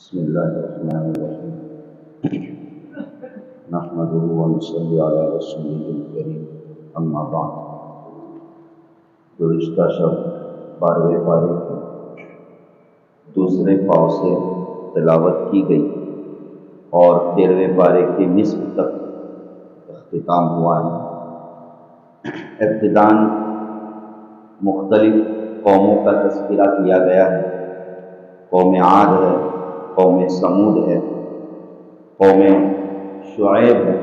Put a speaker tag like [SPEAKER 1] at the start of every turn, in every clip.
[SPEAKER 1] بسم الله الرحمن الرحيم نحمده ونصلي على رسوله الكريم اما بعد گزشتہ شب 12ویں پارے کی دوسرے پاؤں سے تلاوت کی گئی اور 13ویں پارے کے نصف تک اختتام ہوا ہے۔ ابتداً مختلف قوموں کا تذکرہ کیا گیا ہے۔ قوم عاد ہے، قوم سمود ہے، قوم شعیب ہے،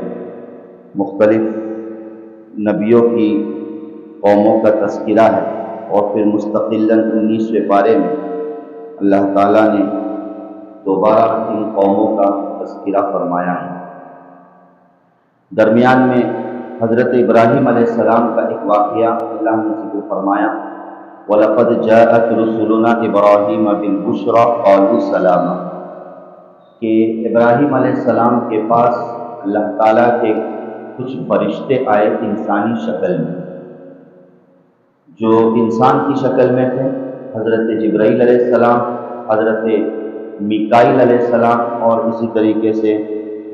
[SPEAKER 1] مختلف نبیوں کی قوموں کا تذکرہ ہے، اور پھر مستقلاً 19ویں پارے میں اللہ تعالیٰ نے دوبارہ ان قوموں کا تذکرہ فرمایا ہے۔ درمیان میں حضرت ابراہیم علیہ السلام کا ایک واقعہ اللہ نے ذکر فرمایا، وَلَقَدْ جَاءَتْ رُسُلُنَا إِبْرَاهِيمَ بِالْبُشْرَىٰ قَالُوا سَلَامًا، کہ ابراہیم علیہ السلام کے پاس اللہ تعالیٰ کے کچھ فرشتے آئے انسانی شکل میں۔ جو انسان کی شکل میں تھے حضرت جبرائیل علیہ السلام، حضرت میکائیل علیہ السلام اور اسی طریقے سے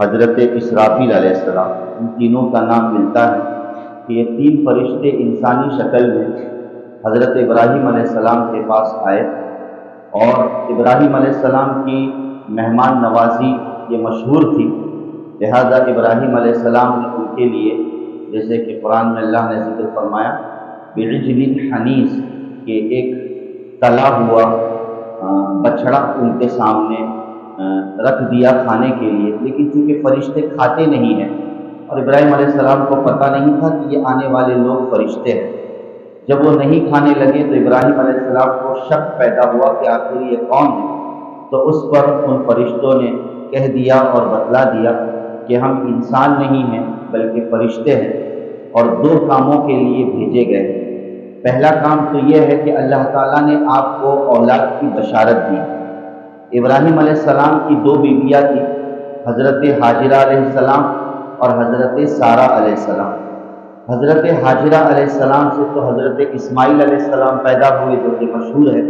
[SPEAKER 1] حضرت اسرافیل علیہ السلام۔ ان تینوں کا نام ملتا ہے کہ یہ تین فرشتے انسانی شکل میں حضرت ابراہیم علیہ السلام کے پاس آئے، اور ابراہیم علیہ السلام کی مہمان نوازی یہ مشہور تھی، لہذا ابراہیم علیہ السلام نے ان کے لیے، جیسے کہ قرآن میں اللہ نے ذکر فرمایا بعجل حنیذ، کہ ایک تلا ہوا بچڑا ان کے سامنے رکھ دیا کھانے کے لیے، لیکن چونکہ فرشتے کھاتے نہیں ہیں اور ابراہیم علیہ السلام کو پتہ نہیں تھا کہ یہ آنے والے لوگ فرشتے ہیں، جب وہ نہیں کھانے لگے تو ابراہیم علیہ السلام کو شک پیدا ہوا کہ آخر یہ کون ہے، تو اس پر ان فرشتوں نے کہہ دیا اور بتلا دیا کہ ہم انسان نہیں ہیں بلکہ فرشتے ہیں، اور دو کاموں کے لیے بھیجے گئے ہیں۔ پہلا کام تو یہ ہے کہ اللہ تعالیٰ نے آپ کو اولاد کی بشارت دی۔ ابراہیم علیہ السلام کی دو بیویاں تھیں، حضرت حاجرہ علیہ السلام اور حضرت سارہ علیہ السلام۔ حضرت حاجرہ علیہ السلام سے تو حضرت اسماعیل علیہ السلام پیدا ہوئے جو کہ مشہور ہے،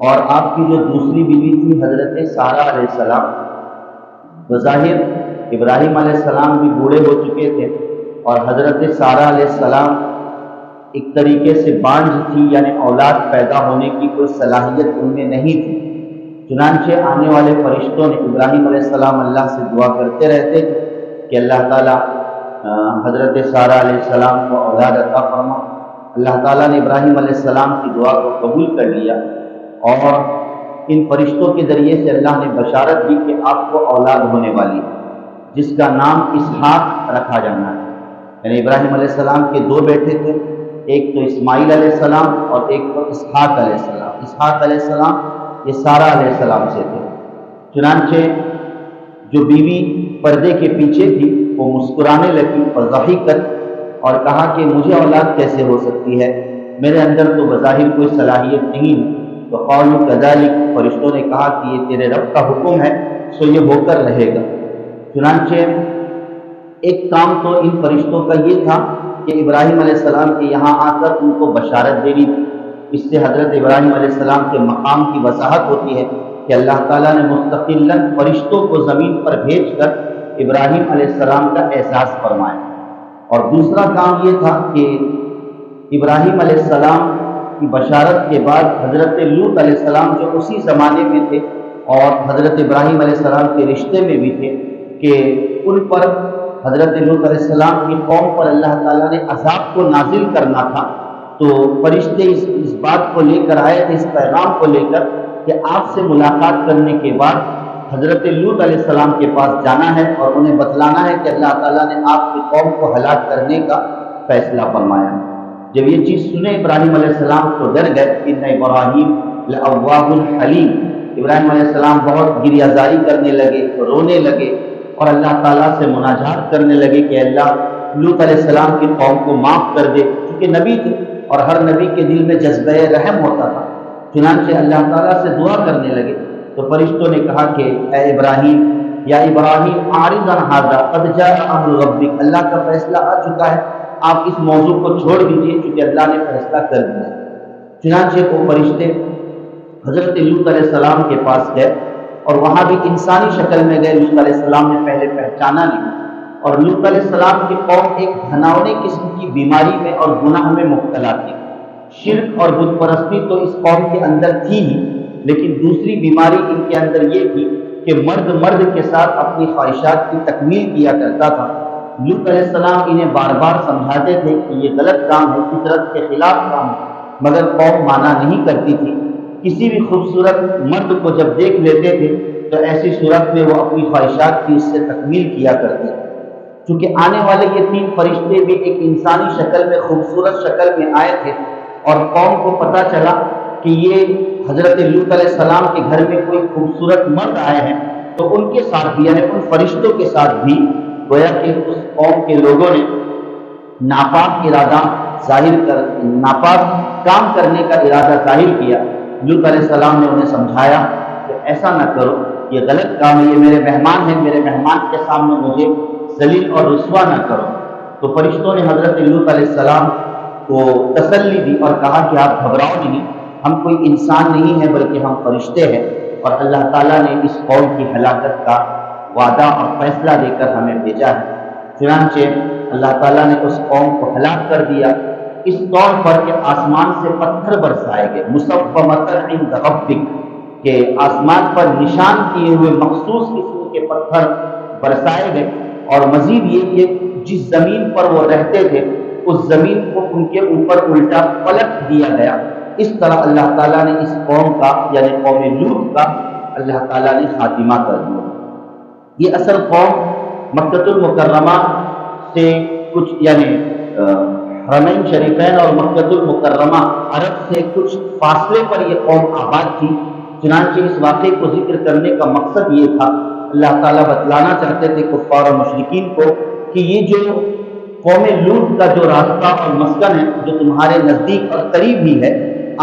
[SPEAKER 1] اور آپ کی جو دوسری بیوی تھی حضرت سارہ علیہ السلام، بظاہر ابراہیم علیہ السلام بھی بوڑھے ہو چکے تھے، اور حضرت سارہ علیہ السلام ایک طریقے سے بانجھ تھی، یعنی اولاد پیدا ہونے کی کوئی صلاحیت ان میں نہیں تھی۔ چنانچہ آنے والے فرشتوں نے ابراہیم علیہ السلام اللہ سے دعا کرتے رہتے کہ اللہ تعالیٰ حضرت سارہ علیہ السلام کو اولاد عطا فرما۔ اللہ تعالیٰ نے ابراہیم علیہ السلام کی دعا کو قبول کر لیا، اور ان فرشتوں کے ذریعے سے اللہ نے بشارت دی کہ آپ کو اولاد ہونے والی ہے، جس کا نام اسحاق رکھا جانا ہے۔ یعنی ابراہیم علیہ السلام کے دو بیٹے تھے، ایک تو اسماعیل علیہ السلام اور ایک تو اسحاق علیہ السلام۔ اسحاق علیہ السلام یہ سارہ علیہ السلام سے تھے۔ چنانچہ جو بیوی پردے کے پیچھے تھی وہ مسکرانے لگی اور ضحکت، اور کہا کہ مجھے اولاد کیسے ہو سکتی ہے، میرے اندر تو بظاہر کوئی صلاحیت نہیں ہے۔ تو قالوا کذالک، فرشتوں نے کہا کہ یہ تیرے رب کا حکم ہے، سو یہ ہو کر رہے گا۔ چنانچہ ایک کام تو ان فرشتوں کا یہ تھا کہ ابراہیم علیہ السلام کے یہاں آ کر ان کو بشارت دینی تھی۔ اس سے حضرت ابراہیم علیہ السلام کے مقام کی وضاحت ہوتی ہے کہ اللہ تعالیٰ نے مستقلاً فرشتوں کو زمین پر بھیج کر ابراہیم علیہ السلام کا احساس فرمایا۔ اور دوسرا کام یہ تھا کہ ابراہیم علیہ السلام کی بشارت کے بعد حضرت لوط علیہ السلام جو اسی زمانے میں تھے اور حضرت ابراہیم علیہ السلام کے رشتے میں بھی تھے، کہ ان پر حضرت لوط علیہ السلام کی قوم پر اللہ تعالیٰ نے عذاب کو نازل کرنا تھا، تو فرشتے اس بات کو لے کر آئے تھے، اس پیغام کو لے کر کہ آپ سے ملاقات کرنے کے بعد حضرت لوط علیہ السلام کے پاس جانا ہے اور انہیں بتلانا ہے کہ اللہ تعالیٰ نے آپ کی قوم کو ہلاک کرنے کا فیصلہ فرمایا۔ جب یہ چیز سنے ابراہیم علیہ السلام تو ڈر گئے۔ ان ابراہیم لأواہ حلیم، ابراہیم علیہ السلام بہت گریہ زاری کرنے لگے، رونے لگے، اور اللہ تعالیٰ سے مناجات کرنے لگے کہ اللہ لوط علیہ السلام کی قوم کو معاف کر دے، کیونکہ نبی تھے اور ہر نبی کے دل میں جذبہ رحم ہوتا تھا۔ چنانچہ اللہ تعالیٰ سے دعا کرنے لگے، تو فرشتوں نے کہا کہ اے ابراہیم، یا ابراہیم اعرض عن ھذا قد جاء امر ربک، اللہ کا فیصلہ آ چکا ہے، آپ اس موضوع کو چھوڑ دیجیے کیونکہ اللہ نے فیصلہ کر دیا۔ چنانچہ وہ فرشتے حضرت لوط علیہ السلام کے پاس گئے اور وہاں بھی انسانی شکل میں گئے۔ لوط علیہ السلام نے پہلے پہچانا نہیں، اور لوط علیہ السلام کی قوم ایک گھناؤنے قسم کی بیماری میں اور گناہ میں مبتلا تھی۔ شرک اور بت پرستی تو اس قوم کے اندر تھی ہی، لیکن دوسری بیماری ان کے اندر یہ تھی کہ مرد کے ساتھ اپنی خواہشات کی تکمیل کیا کرتا تھا۔ لوط علیہ السلام انہیں بار بار سمجھاتے تھے کہ یہ غلط کام ہے، فطرت کے خلاف کام ہے، مگر قوم مانا نہیں کرتی تھی۔ کسی بھی خوبصورت مرد کو جب دیکھ لیتے تھے تو ایسی صورت میں وہ اپنی خواہشات کی اس سے تکمیل کیا کرتے تھے۔ چونکہ آنے والے یہ 3 فرشتے بھی ایک انسانی شکل میں، خوبصورت شکل میں آئے تھے، اور قوم کو پتہ چلا کہ یہ حضرت لوط علیہ السلام کے گھر میں کوئی خوبصورت مرد آئے ہیں، تو ان کے ساتھ بھی، یعنی ان فرشتوں کے ساتھ بھی گویا کہ اس قوم کے لوگوں نے ناپاک ارادہ ظاہر کر، ناپاک کام کرنے کا ارادہ ظاہر کیا۔ لوط علیہ السلام نے انہیں سمجھایا کہ ایسا نہ کرو، یہ غلط کام ہے، یہ میرے مہمان ہیں، میرے مہمان کے سامنے مجھے ذلیل اور رسوا نہ کرو۔ تو فرشتوں نے حضرت لوط علیہ السلام کو تسلی دی اور کہا کہ آپ گھبراؤ نہیں، ہم کوئی انسان نہیں ہے بلکہ ہم فرشتے ہیں، اور اللہ تعالیٰ نے اس قوم کی ہلاکت کا وعدہ اور فیصلہ دے کر ہمیں بھیجا ہے۔ چنانچہ اللہ تعالیٰ نے اس قوم کو ہلاک کر دیا اس طور پر کہ آسمان سے پتھر برسائے گئے، مصومۃ عند ربک، کہ آسمان پر نشان کیے ہوئے مخصوص قسم کے پتھر برسائے گئے، اور مزید یہ کہ جس زمین پر وہ رہتے تھے اس زمین کو ان کے اوپر الٹا پلٹ دیا گیا۔ اس طرح اللہ تعالیٰ نے اس قوم کا، یعنی قوم لوط کا، اللہ تعالیٰ نے خاتمہ کر دیا۔ یہ اصل قوم مکۃ المکرمہ سے کچھ، یعنی حرمین شریفین اور مکۃ المکرمہ عرب سے کچھ فاصلے پر یہ قوم آباد تھی۔ چنانچہ اس واقعے کو ذکر کرنے کا مقصد یہ تھا، اللہ تعالیٰ بتلانا چاہتے تھے کفار اور مشرکین کو کہ یہ جو قوم لوط کا جو راستہ اور مسکن ہے، جو تمہارے نزدیک اور قریب ہی ہے،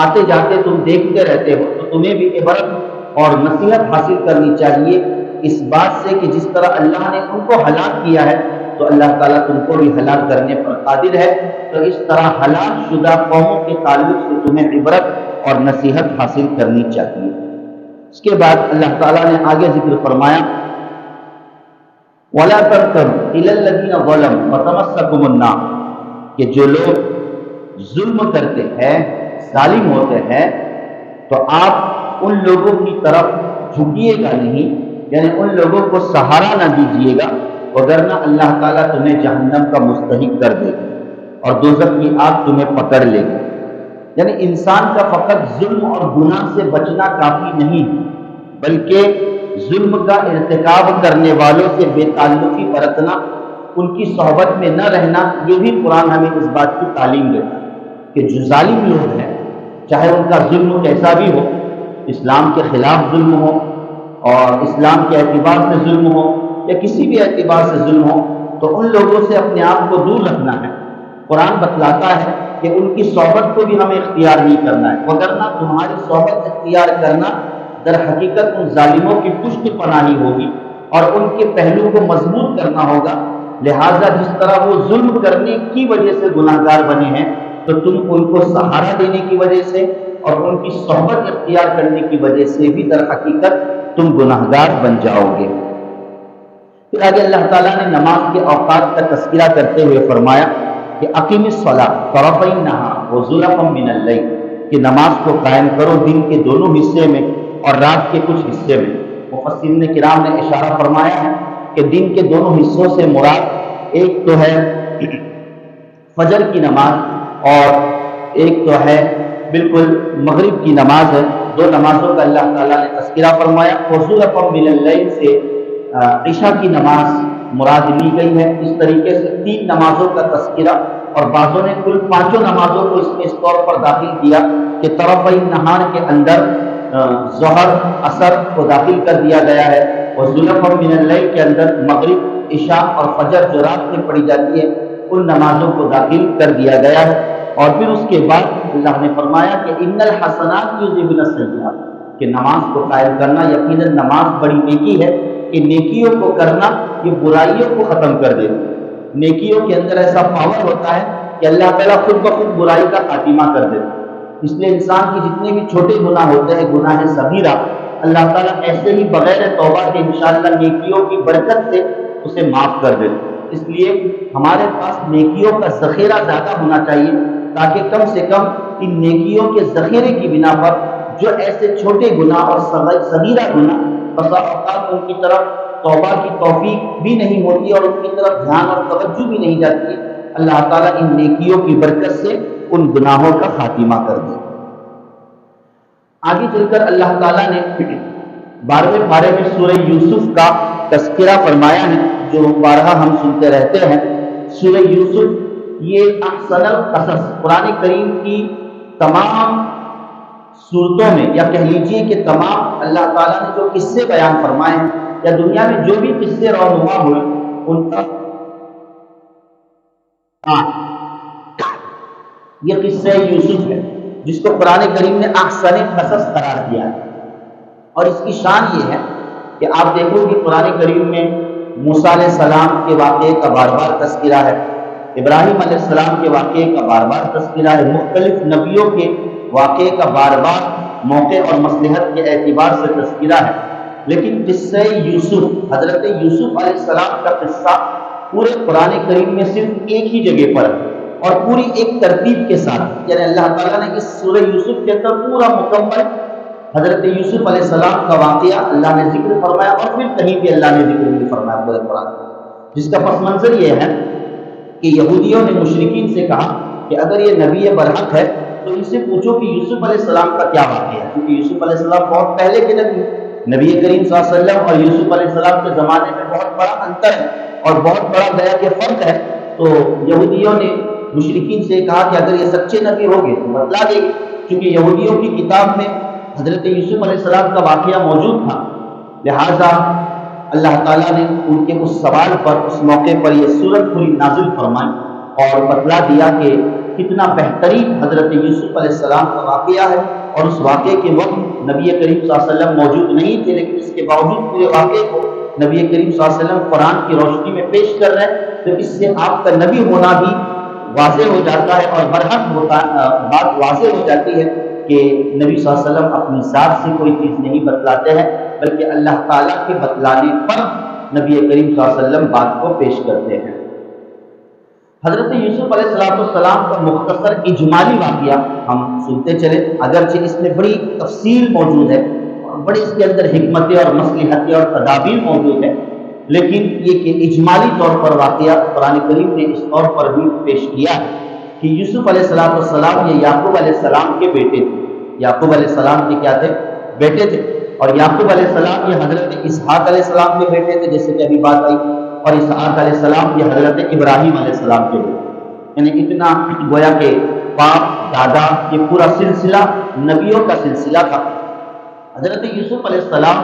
[SPEAKER 1] آتے جاتے تم دیکھتے رہتے ہو، تو تمہیں بھی عبرت اور نصیحت حاصل کرنی چاہیے اس بات سے کہ جس طرح اللہ نے ان کو ہلاک کیا ہے تو اللہ تعالیٰ تم کو بھی ہلاک کرنے پر قادر ہے۔ تو اس طرح ہلاک شدہ قوموں کے تعلق سے تمہیں عبرت اور نصیحت حاصل کرنی چاہیے۔ اس کے بعد اللہ تعالیٰ نے آگے ذکر فرمایا، وَلَا تَرْكَنُوا إِلَى الَّذِينَ ظَلَمُوا فَتَمَسَّكُمُ النَّارُ، کہ جو لوگ ظلم کرتے ہیں، ظالم ہوتے ہیں، تو آپ ان لوگوں کی طرف جھکیے گا نہیں، یعنی ان لوگوں کو سہارا نہ دیجیے گا، وگرنہ اللہ تعالیٰ تمہیں جہنم کا مستحق کر دے گا اور دوزخ کی آگ تمہیں پکڑ لے گی۔ یعنی انسان کا فقط ظلم اور گناہ سے بچنا کافی نہیں، بلکہ ظلم کا ارتکاب کرنے والوں سے بے تعلقی برتنا، ان کی صحبت میں نہ رہنا، یہ بھی قرآن ہمیں اس بات کی تعلیم دیتا ہے کہ جو ظالم لوگ ہیں، چاہے ان کا ظلم کیسا بھی ہو، اسلام کے خلاف ظلم ہو اور اسلام کے اعتبار سے ظلم ہو یا کسی بھی اعتبار سے ظلم ہو، تو ان لوگوں سے اپنے آپ کو دور رکھنا ہے۔ قرآن بتلاتا ہے کہ ان کی صحبت کو بھی ہمیں اختیار نہیں کرنا ہے، وگرنہ تمہاری صحبت اختیار کرنا در حقیقت ان ظالموں کی پشت پناہی ہوگی اور ان کے پہلو کو مضبوط کرنا ہوگا۔ لہٰذا جس طرح وہ ظلم کرنے کی وجہ سے گناہ گار بنے ہیں، تو تم ان کو سہارا دینے کی وجہ سے اور ان کی صحبت اختیار کرنے کی وجہ سے بھی در حقیقت تم گناہ گار بن جاؤ گے۔ پھر آگے اللہ تعالیٰ نے نماز کے اوقات کا تذکرہ کرتے ہوئے فرمایا کہ اقیم الصلاۃ طرفی النہار وزلفا من اللیل، کہ نماز کو قائم کرو دن کے دونوں حصے میں اور رات کے کچھ حصے میں۔ مفسرین کرام نے اشارہ فرمایا ہے کہ دن کے دونوں حصوں سے مراد ایک تو ہے فجر کی نماز اور ایک تو ہے بالکل مغرب کی نماز ہے۔ دو نمازوں کا اللہ تعالیٰ نے تذکرہ فرمایا۔ وزلفا من اللیل سے عشاء کی نماز مراد لی گئی ہے۔ اس طریقے سے 3 نمازوں کا تذکرہ، اور بعضوں نے کل 5 نمازوں کو اس میں اس طور پر داخل کیا کہ طرفی نہار کے اندر ظہر عصر کو داخل کر دیا گیا ہے، اور زلفا من اللیل کے اندر مغرب، عشاء اور فجر جو رات میں پڑھی جاتی ہے ان نمازوں کو داخل کر دیا گیا ہے۔ اور پھر اس کے بعد اللہ نے فرمایا کہ ان الحسنات یذہبن السیئات، کہ نماز کو قائم کرنا یقیناً نماز بڑی نیکی ہے، کہ نیکیوں کو کرنا یہ برائیوں کو ختم کر دے۔ نیکیوں کے اندر ایسا پاور ہوتا ہے کہ اللہ تعالیٰ خود بخود برائی کا خاتمہ کر دیتا ہے۔ اس لیے انسان کے جتنے بھی چھوٹے گناہ ہوتے ہیں، گناہ صغیرہ، اللہ تعالیٰ ایسے ہی بغیر توبہ کے انشاءاللہ نیکیوں کی برکت سے اسے معاف کر دے۔ اس لیے ہمارے پاس نیکیوں کا ذخیرہ زیادہ ہونا چاہیے، تاکہ کم سے کم ان نیکیوں کے ذخیرے کی بنا پر جو ایسے چھوٹے گناہ اور صغیرہ گناہ بسا اوقات ان کی طرف توبہ کی توفیق بھی نہیں ہوتی اور ان کی طرف دھیان اور توجہ بھی نہیں جاتی، اللہ تعالیٰ ان نیکیوں کی برکت سے ان گناہوں کا خاتمہ کر دے۔ آگے چل کر اللہ تعالیٰ نے 12ویں پارے میں سورہ یوسف کا تذکرہ فرمایا ہے، جو بارہا ہم سنتے رہتے ہیں۔ سورہ یوسف یہ احسن القصص، قرآن کریم کی تمام صورتوں میں، یا کہہ لیجیے کہ تمام اللہ تعالیٰ نے جو قصے بیان فرمائے ہیں، یا دنیا میں جو بھی قصے رونما ہوئے ان کا یہ قصہ یوسف ہے، جس کو قرآن کریم نے احسن قصص قرار دیا ہے۔ اور اس کی شان یہ ہے کہ آپ دیکھو کہ قرآن کریم میں موسیٰ علیہ السلام کے واقعے کا بار بار تذکرہ ہے، ابراہیم علیہ السلام کے واقعے کا بار بار تذکرہ ہے، مختلف نبیوں کے واقعے کا بار بار موقع اور مصلحت کے اعتبار سے تذکرہ ہے۔ لیکن قصہ یوسف، حضرت یوسف علیہ السلام کا قصہ پورے قرآن کریم میں صرف ایک ہی جگہ پر ہے، اور پوری ایک ترتیب کے ساتھ، یعنی اللہ تعالیٰ نے اس سورہ یوسف کے اندر پورا مکمل حضرت یوسف علیہ السلام کا واقعہ اللہ نے ذکر فرمایا، اور پھر کہیں بھی اللہ نے ذکر نہیں فرمایا پورے قرآن، جس کا پس منظر یہ ہے کہ یہودیوں نے مشرکین سے کہا کہ اگر یہ نبی برحق ہے تو ان سے پوچھو کہ یوسف علیہ السلام کا کیا واقعہ ہے، کیونکہ یوسف علیہ السلام بہت پہلے کے نبی کریم صلی اللہ علیہ وسلم اور یوسف علیہ السلام کے زمانے میں بہت بڑا انتر ہے اور بہت بڑا گیا کہ فرق ہے۔ تو یہودیوں نے مشرکین سے کہا کہ اگر یہ سچے نبی ہوگے تو بتلا دے گے، کیونکہ یہودیوں کی کتاب میں حضرت یوسف علیہ السلام کا واقعہ موجود تھا، لہٰذا اللہ تعالیٰ نے ان کے اس سوال پر، اس موقع پر یہ سورت پوری نازل فرمائی اور بتلا دیا کہ کتنا بہترین حضرت یوسف علیہ السلام کا واقعہ ہے، اور اس واقعے کے وقت نبی کریم صلی اللہ علیہ وسلم موجود نہیں تھے، لیکن اس کے باوجود پورے واقعے کو نبی کریم صلی اللہ علیہ وسلم قرآن کی روشنی میں پیش کر رہے ہیں، تو اس سے آپ کا نبی ہونا بھی واضح ہو جاتا ہے، اور برحق بات واضح ہو جاتی ہے کہ نبی صلی اللہ علیہ وسلم اپنی ذات سے کوئی چیز نہیں بتلاتے ہیں، بلکہ اللہ تعالیٰ کے بتلانے پر نبی کریم صلی اللہ علیہ وسلم بات کو پیش کرتے ہیں۔ حضرت یوسف علیہ السلام کا مختصر اجمالی واقعہ ہم سنتے چلے، اگرچہ اس میں بڑی تفصیل موجود ہے اور بڑی اس کے اندر حکمتیں اور مصلحتیں اور تدابیر موجود ہیں، لیکن یہ کہ اجمالی طور پر واقعہ قرآن کریم نے اس طور پر بھی پیش کیا ہے کہ یوسف علیہ السلام یہ یعقوب علیہ السلام کے بیٹے تھے، یعقوب علیہ السلام کے کیا تھے؟ بیٹے تھے، اور یعقوب علیہ السلام یہ حضرت اسحاق علیہ السلام کے بیٹے تھے، جیسے کہ ابھی بات آئی، اور اسحاق علیہ السلام یہ حضرت ابراہیم علیہ السلام کے بیٹے، یعنی اتنا گویا کہ باپ دادا یہ پورا سلسلہ نبیوں کا سلسلہ تھا۔ حضرت یوسف علیہ السلام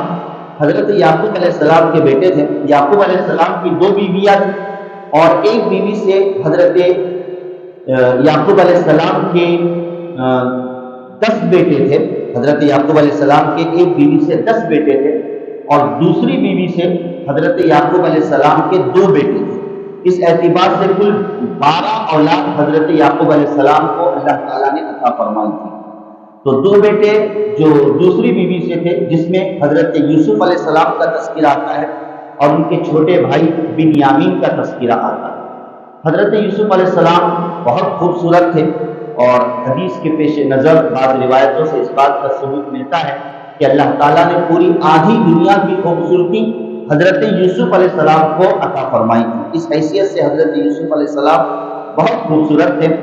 [SPEAKER 1] حضرت یعقوب علیہ السلام کے بیٹے تھے۔ یعقوب علیہ السلام کی 2 بیویاں تھیں، اور ایک بیوی سے حضرت یعقوب علیہ السلام کے 10 بیٹے تھے۔ حضرت یعقوب علیہ السلام کے ایک بیوی سے 10 بیٹے تھے، اور دوسری بیوی سے حضرت یعقوب علیہ السلام کے 2 بیٹے تھے۔ اس اعتبار سے کل 12 اولاد حضرت یعقوب علیہ السلام کو اللہ تعالیٰ نے عطا فرمائی تھی۔ تو 2 بیٹے جو دوسری بیوی سے تھے، جس میں حضرت یوسف علیہ السلام کا تذکرہ آتا ہے، اور ان کے چھوٹے بھائی بنیامین کا تذکرہ آتا ہے۔ حضرت یوسف علیہ السلام بہت خوبصورت تھے، اور حدیث کے پیش نظر بعض روایتوں سے اس بات کا ثبوت ملتا ہے کہ اللہ تعالیٰ نے پوری آدھی دنیا کی خوبصورتی حضرت یوسف علیہ السلام کو عطا فرمائی تھی۔ اس حیثیت سے حضرت یوسف علیہ السلام بہت خوبصورت تھے،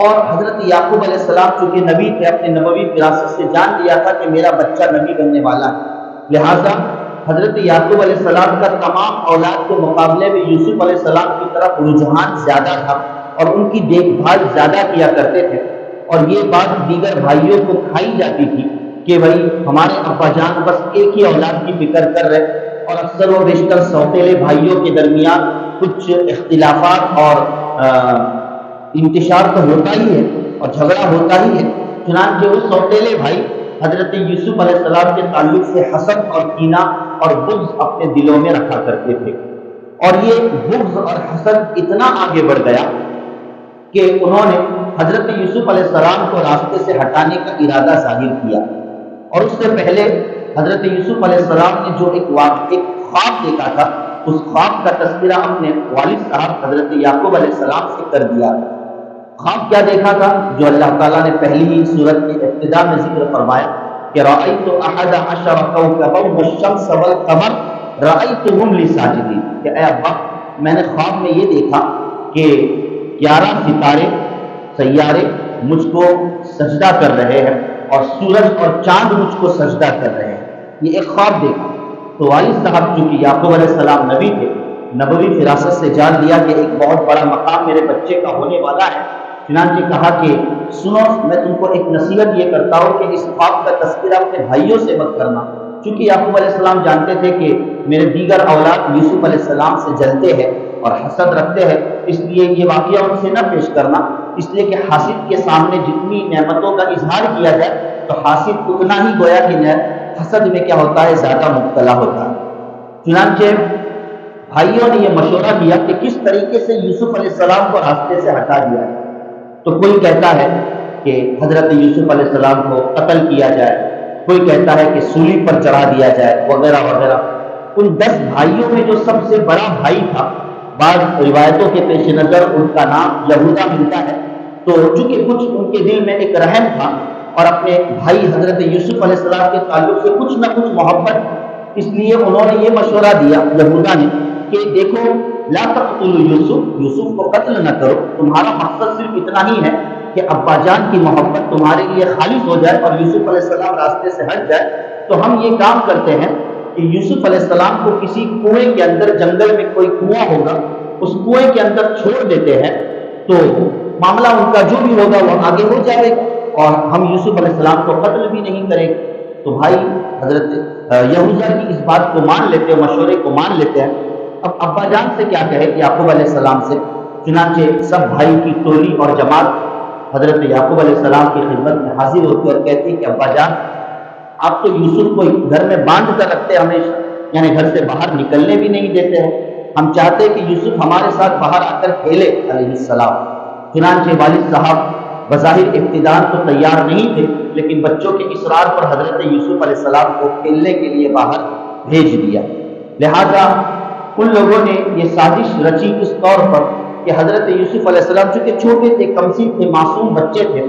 [SPEAKER 1] اور حضرت یعقوب علیہ السلام چونکہ نبی تھے، اپنے نبوی وراثت سے جان لیا تھا کہ میرا بچہ نبی بننے والا ہے، لہٰذا حضرت یعقوب علیہ السلام کا تمام اولاد کے مقابلے میں یوسف علیہ السلام کی طرف رجحان زیادہ تھا، اور ان کی دیکھ بھال زیادہ کیا کرتے تھے، اور یہ بات دیگر بھائیوں کو کھائی جاتی تھی کہ بھائی ہمارے ابا جان بس ایک ہی اولاد کی فکر کر رہے، اور اکثر و بیشتر سوتیلے بھائیوں کے درمیان کچھ اختلافات اور انتشار تو ہوتا ہی ہے اور جھگڑا ہوتا ہی ہے، چنانچہ وہ سوتیلے بھائی حضرت یوسف علیہ السلام کے تعلق سے حسد اور کینہ اور بغض اپنے دلوں میں رکھا کرتے تھے، اور یہ بغض اور حسد اتنا آگے بڑھ گیا کہ انہوں نے حضرت یوسف علیہ السلام کو راستے سے ہٹانے کا ارادہ ظاہر کیا، اور اس سے پہلے حضرت یوسف علیہ السلام نے جو ایک خواب دیکھا تھا، اس خواب کا تذکرہ اپنے والد صاحب حضرت یعقوب علیہ السلام سے کر دیا۔ خواب کیا دیکھا تھا؟ جو اللہ تعالیٰ نے پہلی ہی سورت کی ابتدا میں ذکر فرمایا کہ رأیت احد عشر کوكبا والشمس والقمر رأیتهم لی ساجدین، کہ اے ابا میں نے خواب میں یہ دیکھا کہ 11 ستارے سیارے مجھ کو سجدہ کر رہے ہیں اور سورج اور چاند مجھ کو سجدہ کر رہے ہیں۔ یہ ایک خواب دیکھا تو والد صاحب چونکہ یعقوب علیہ السلام نبی تھے، نبوی فراست سے جان لیا کہ ایک بہت بڑا مقام میرے بچے کا ہونے والا ہے، چنانچہ کہا کہ سنو میں تم کو ایک نصیحت یہ کرتا ہوں کہ اس خواب کا تذکرہ اپنے بھائیوں سے مت کرنا، چونکہ یعقوب علیہ السلام جانتے تھے کہ میرے دیگر اولاد یوسف علیہ السلام سے جلتے ہیں اور حسد رکھتے ہیں، اس لیے یہ واقعہ ان سے نہ پیش کرنا، اس لیے کہ حاسد کے سامنے جتنی نعمتوں کا اظہار کیا جائے تو حاسد اتنا ہی گویا کہ حسد میں کیا ہوتا ہے زیادہ مبتلا ہوتا ہے۔ چنانچہ بھائیوں نے یہ مشورہ کیا کہ کس طریقے سے یوسف علیہ السلام کو راستے سے ہٹا دیا ہے۔ تو کوئی کہتا ہے کہ حضرت یوسف علیہ السلام کو قتل کیا جائے، کوئی کہتا ہے کہ سولی پر چڑھا دیا جائے وغیرہ وغیرہ۔ ان 10 بھائیوں میں جو سب سے بڑا بھائی تھا، بعض روایتوں کے پیش نظر ان کا نام یہوذا ملتا ہے، تو چونکہ کچھ ان کے دل میں ایک رحم تھا اور اپنے بھائی حضرت یوسف علیہ السلام کے تعلق سے کچھ نہ کچھ محبت، اس لیے انہوں نے یہ مشورہ دیا یہوذا نے کہ دیکھو لا تقتلوا یوسف کو قتل نہ کرو، تمہارا مقصد صرف اتنا ہی ہے کہ ابا جان کی محبت تمہارے لیے خالص ہو جائے اور یوسف علیہ السلام راستے سے ہٹ جائے، تو ہم یہ کام کرتے ہیں کہ یوسف علیہ السلام کو کسی کنویں کے اندر، جنگل میں کوئی کنواں ہوگا، اس کنویں کے اندر چھوڑ دیتے ہیں، تو معاملہ ان کا جو بھی ہوگا وہ آگے ہو جائے گا اور ہم یوسف علیہ السلام کو قتل بھی نہیں کریں گے۔ تو بھائی حضرت یہوذا کی اس بات کو مان لیتے ہیں، مشورے کو مان لیتے ہیں۔ اب ابا جان سے کیا کہے یعقوب علیہ السلام سے، چنانچہ سب بھائی کی ٹولی اور جماعت حضرت یعقوب علیہ السلام کی خدمت میں حاضر ہوتی اور کہتی کہ ابا جان آپ تو یوسف کو گھر میں باندھ کر رکھتے ہمیشہ، یعنی گھر سے باہر نکلنے بھی نہیں دیتے ہیں، ہم چاہتے کہ یوسف ہمارے ساتھ باہر آ کر کھیلے علیہ السلام۔ چنانچہ والد صاحب بظاہر ابتداءً تو تیار نہیں تھے، لیکن بچوں کے اصرار پر حضرت یوسف علیہ السلام کو کھیلنے کے لیے باہر بھیج دیا۔ لہذا ان لوگوں نے یہ سازش رچی اس طور پر کہ حضرت یوسف علیہ السلام چونکہ چھوٹے تھے، کمسن تھے، معصوم بچے تھے،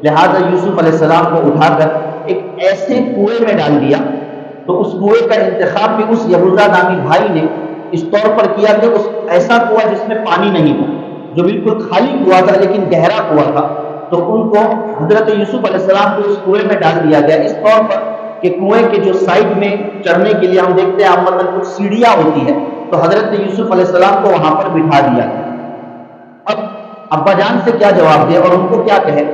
[SPEAKER 1] لہذا یوسف علیہ السلام کو اٹھا کر ایک ایسے کنویں میں ڈال دیا۔ تو اس کنویں کا انتخاب بھی اس یہوذا نامی بھائی نے اس طور پر کیا کہ اس ایسا کنواں جس میں پانی نہیں تھا، جو بالکل خالی کنواں تھا لیکن گہرا کنواں تھا، تو ان کو حضرت یوسف علیہ السلام کو اس کنویں میں ڈال دیا گیا اس طور پر کہ کنویں کے جو سائڈ میں چڑھنے کے لیے ہم دیکھتے ہیں مطلب کچھ سیڑھیاں ہوتی ہے، تو حضرت یوسف علیہ السلام کو وہاں پر بٹھا دیا گیا۔ اب ابا جان سے کیا جواب دے اور ان کو کیا کہے؟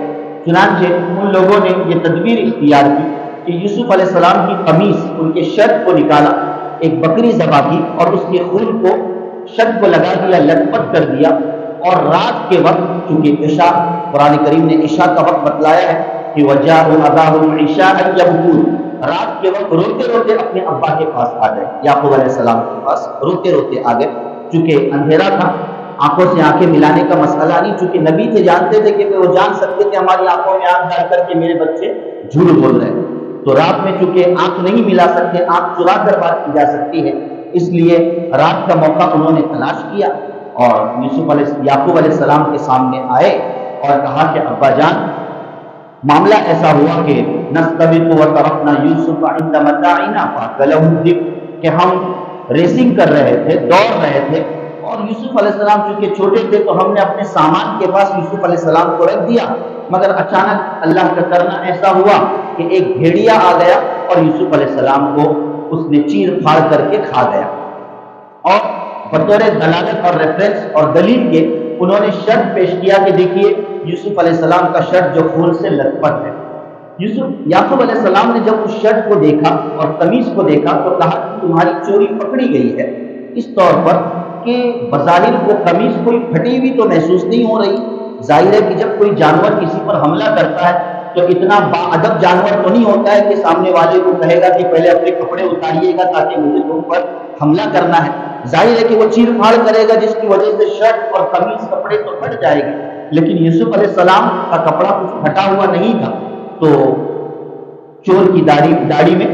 [SPEAKER 1] چنانچہ ان لوگوں نے یہ تدبیر اختیار کی کہ یوسف علیہ السلام کی قمیص، ان کے شرٹ کو نکالا، ایک بکری ذبح کی اور اس کے خون کو شرٹ کو لگا دیا، لٹ پٹ کر دیا، اور رات کے وقت چونکہ عشاء، قرآن کریم نے عشاء کا وقت بتلایا ہے کہ وَجَاءُوا أَبَاهُمْ عِشَاءً يَبْكُونَ، رات کے وقت روتے روتے اپنے ابا کے پاس آ گئے، یعقوب علیہ السلام کے پاس روتے روتے آ گئے، چونکہ اندھیرا تھا، آنکھوں سے آنکھیں ملانے کا مسئلہ نہیں، چونکہ نبی تھے، جانتے تھے کہ وہ جان سکتے تھے ہماری آنکھوں میں آنکھ ڈال کر کے میرے بچے جھوٹ بول رہے ہیں، تو رات میں چونکہ آنکھ نہیں ملا سکتے، آنکھ چرا کر بات کی جا سکتی ہے، اس لیے رات کا موقع انہوں نے تلاش کیا اور یعقوب علیہ السلام کے سامنے آئے اور کہا کہ ابا جان معاملہ ایسا ہوا کہ نستبق وترکنا یوسف عند متاعنا فاکلہ الذئب، کہ ہم ریسنگ کر رہے تھے، دوڑ رہے تھے، اور یوسف علیہ السلام چونکہ چھوٹے تھے تو ہم نے اپنے سامان کے پاس یوسف علیہ السلام کو رکھ دیا، مگر اچانک اللہ کا کرنا ایسا ہوا کہ ایک بھیڑیا آ گیا اور یوسف علیہ السلام کو اس نے چیر پھاڑ کر کے کھا گیا۔ اور بطور دلالت اور ریفرنس اور دلیل کے انہوں نے شرط پیش کیا کہ دیکھیے یوسف علیہ السلام کا شرط جو خون سے لت پت ہے۔ یعقوب علیہ السلام نے جب اس شرط کو دیکھا اور قمیص کو دیکھا تو کہا کہ تمہاری چوری پکڑی گئی ہے، اس طور پر کہ بظاہر وہ قمیص کوئی پھٹی ہوئی تو محسوس نہیں ہو رہی، ظاہر ہے کہ جب کوئی جانور کسی پر حملہ کرتا ہے تو اتنا باادب جانور تو نہیں ہوتا ہے کہ سامنے والے کو کہے گا کہ پہلے اپنے کپڑے اتاریے گا تاکہ مجھے تم پر حملہ کرنا ہے، ظاہر ہے کہ وہ چیر پھاڑ کرے گا جس کی وجہ سے شرٹ اور قمیص کپڑے تو پھٹ جائے گے، لیکن یوسف علیہ السلام کا کپڑا کچھ پھٹا ہوا نہیں تھا، تو چور کی داڑھی میں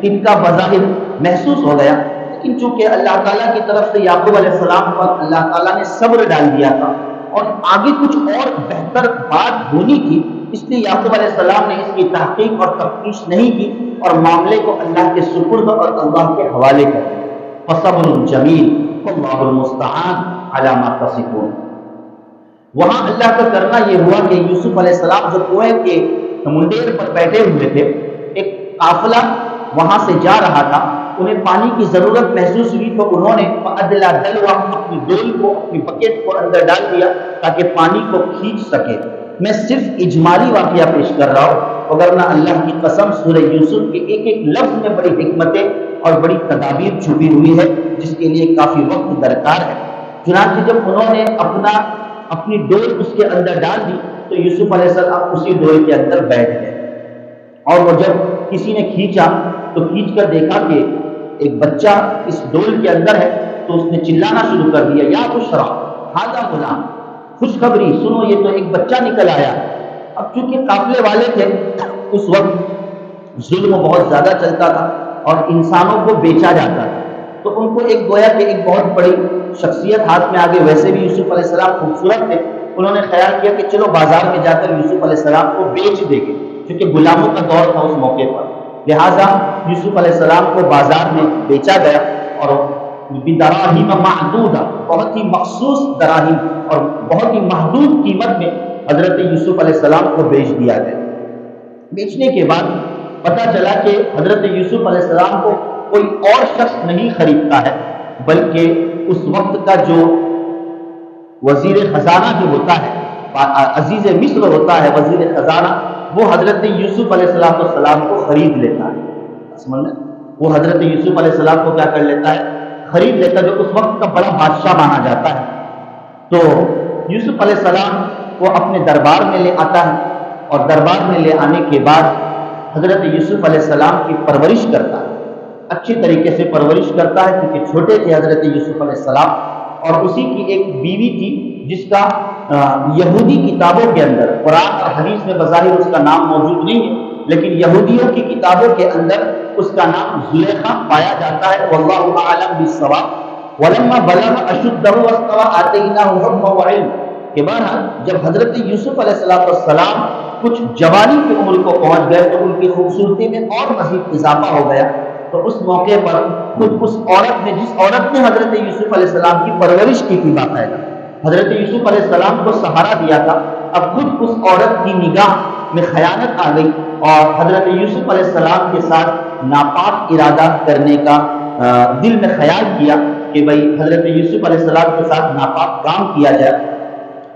[SPEAKER 1] تنکا بظاہر محسوس ہو گیا، لیکن چونکہ اللہ تعالیٰ کی طرف سے یعقوب علیہ السلام پر اللہ تعالیٰ نے صبر ڈال دیا تھا اور آگے کچھ اور بہتر بات ہونی تھی، اس لیے یعقوب علیہ السلام نے اس کی تحقیق اور تفتیش نہیں کی اور معاملے کو اللہ کے سپرد اور اللہ کے حوالے کر دیا۔ فصبر جمیل واللہ المستعان علی ما تصفون۔ وہاں اللہ کا کرنا یہ ہوا کہ یوسف علیہ السلام جو کنویں کے منڈیر پر بیٹھے ہوئے تھے، ایک قافلہ وہاں سے جا رہا تھا، انہیں پانی کی ضرورت محسوس ہوئی تو انہوں نے فَأَدْلَا دَلْوَا اپنی ڈول کو، اپنی بکیٹ کو اندر ڈال دیا تاکہ پانی کو کھینچ سکے۔ میں صرف اجمالی واقعہ پیش کر رہا ہوں، وگرنہ اللہ کی قسم سورہ یوسف کے ایک ایک لفظ میں بڑی حکمتیں اور بڑی تدابیر چھپی ہوئی ہے جس کے لیے کافی وقت درکار ہے۔ چنانچہ جب انہوں نے اپنی ڈول اس کے اندر ڈال دی تو یوسف علیہ السلام اسی ڈول کے اندر بیٹھ گئے، اور وہ جب کسی نے کھینچا تو کھینچ کر دیکھا کہ ایک بچہ اس ڈول کے اندر ہے تو اس نے چلانا شروع کر دیا، یا بشرا ھذا غلام، خوشخبری سنو یہ تو ایک بچہ نکل آیا۔ اب چونکہ قافلے والے تھے، اس وقت ظلم بہت زیادہ چلتا تھا اور انسانوں کو بیچا جاتا تھا، تو ان کو ایک گویا کہ ایک بہت بڑی شخصیت ہاتھ میں آگے، ویسے بھی یوسف علیہ السلام خوبصورت تھے، انہوں نے خیال کیا کہ چلو بازار میں جا کر یوسف علیہ السلام کو بیچ دیں گے، کیونکہ غلاموں کا دور تھا اس موقع پر، لہٰذا یوسف علیہ السلام کو بازار میں بیچا گیا اور بدراہیم معدودہ، بہت ہی مخصوص دراہیم اور بہت ہی محدود قیمت میں حضرت یوسف علیہ السلام کو بیچ دیا گیا۔ بیچنے کے بعد پتہ چلا کہ حضرت یوسف علیہ السلام کو کوئی اور شخص نہیں خریدتا ہے، بلکہ اس وقت کا جو وزیر خزانہ جو ہوتا ہے، عزیز مصر ہوتا ہے وزیر خزانہ، وہ حضرت یوسف علیہ السلام کو خرید لیتا ہے۔ سمجھ لیں، وہ حضرت یوسف علیہ السلام کو کیا کر لیتا ہے؟ خرید لیتا ہے، جو اس وقت کا بڑا بادشاہ مانا جاتا ہے۔ تو یوسف علیہ السلام کو اپنے دربار میں لے آتا ہے اور دربار میں لے آنے کے بعد حضرت یوسف علیہ السلام کی پرورش کرتا ہے، اچھی طریقے سے پرورش کرتا ہے، کیونکہ چھوٹے تھے حضرت یوسف علیہ السلام، اور اسی کی ایک بیوی تھی جس کا یہودی کتابوں کے اندر، قرآن اور حدیث میں بظاہر اس کا نام موجود نہیں ہے، لیکن یہودیوں کی کتابوں کے اندر اس کا نام زلیخا پایا جاتا ہے، واللہ اعلم بالصواب۔ ولما بلغ اشدہ واستوى آتیناہ حکما وعلم، کہ بہرحال جب حضرت یوسف علیہ السلام کچھ جوانی کی عمر کو پہنچ گئے تو ان کی خوبصورتی میں اور مزید اضافہ ہو گیا، تو اس موقع پر خود اس عورت نے، جس عورت نے حضرت یوسف علیہ السلام کی پرورش کی تھی، باقاعدہ حضرت یوسف علیہ السلام کو سہارا دیا تھا، اب خود اس عورت کی نگاہ میں خیانت آ گئی اور حضرت یوسف علیہ السلام کے ساتھ ناپاک ارادہ کرنے کا دل میں خیال کیا کہ بھئی حضرت یوسف علیہ السلام کے ساتھ ناپاک کام کیا جائے۔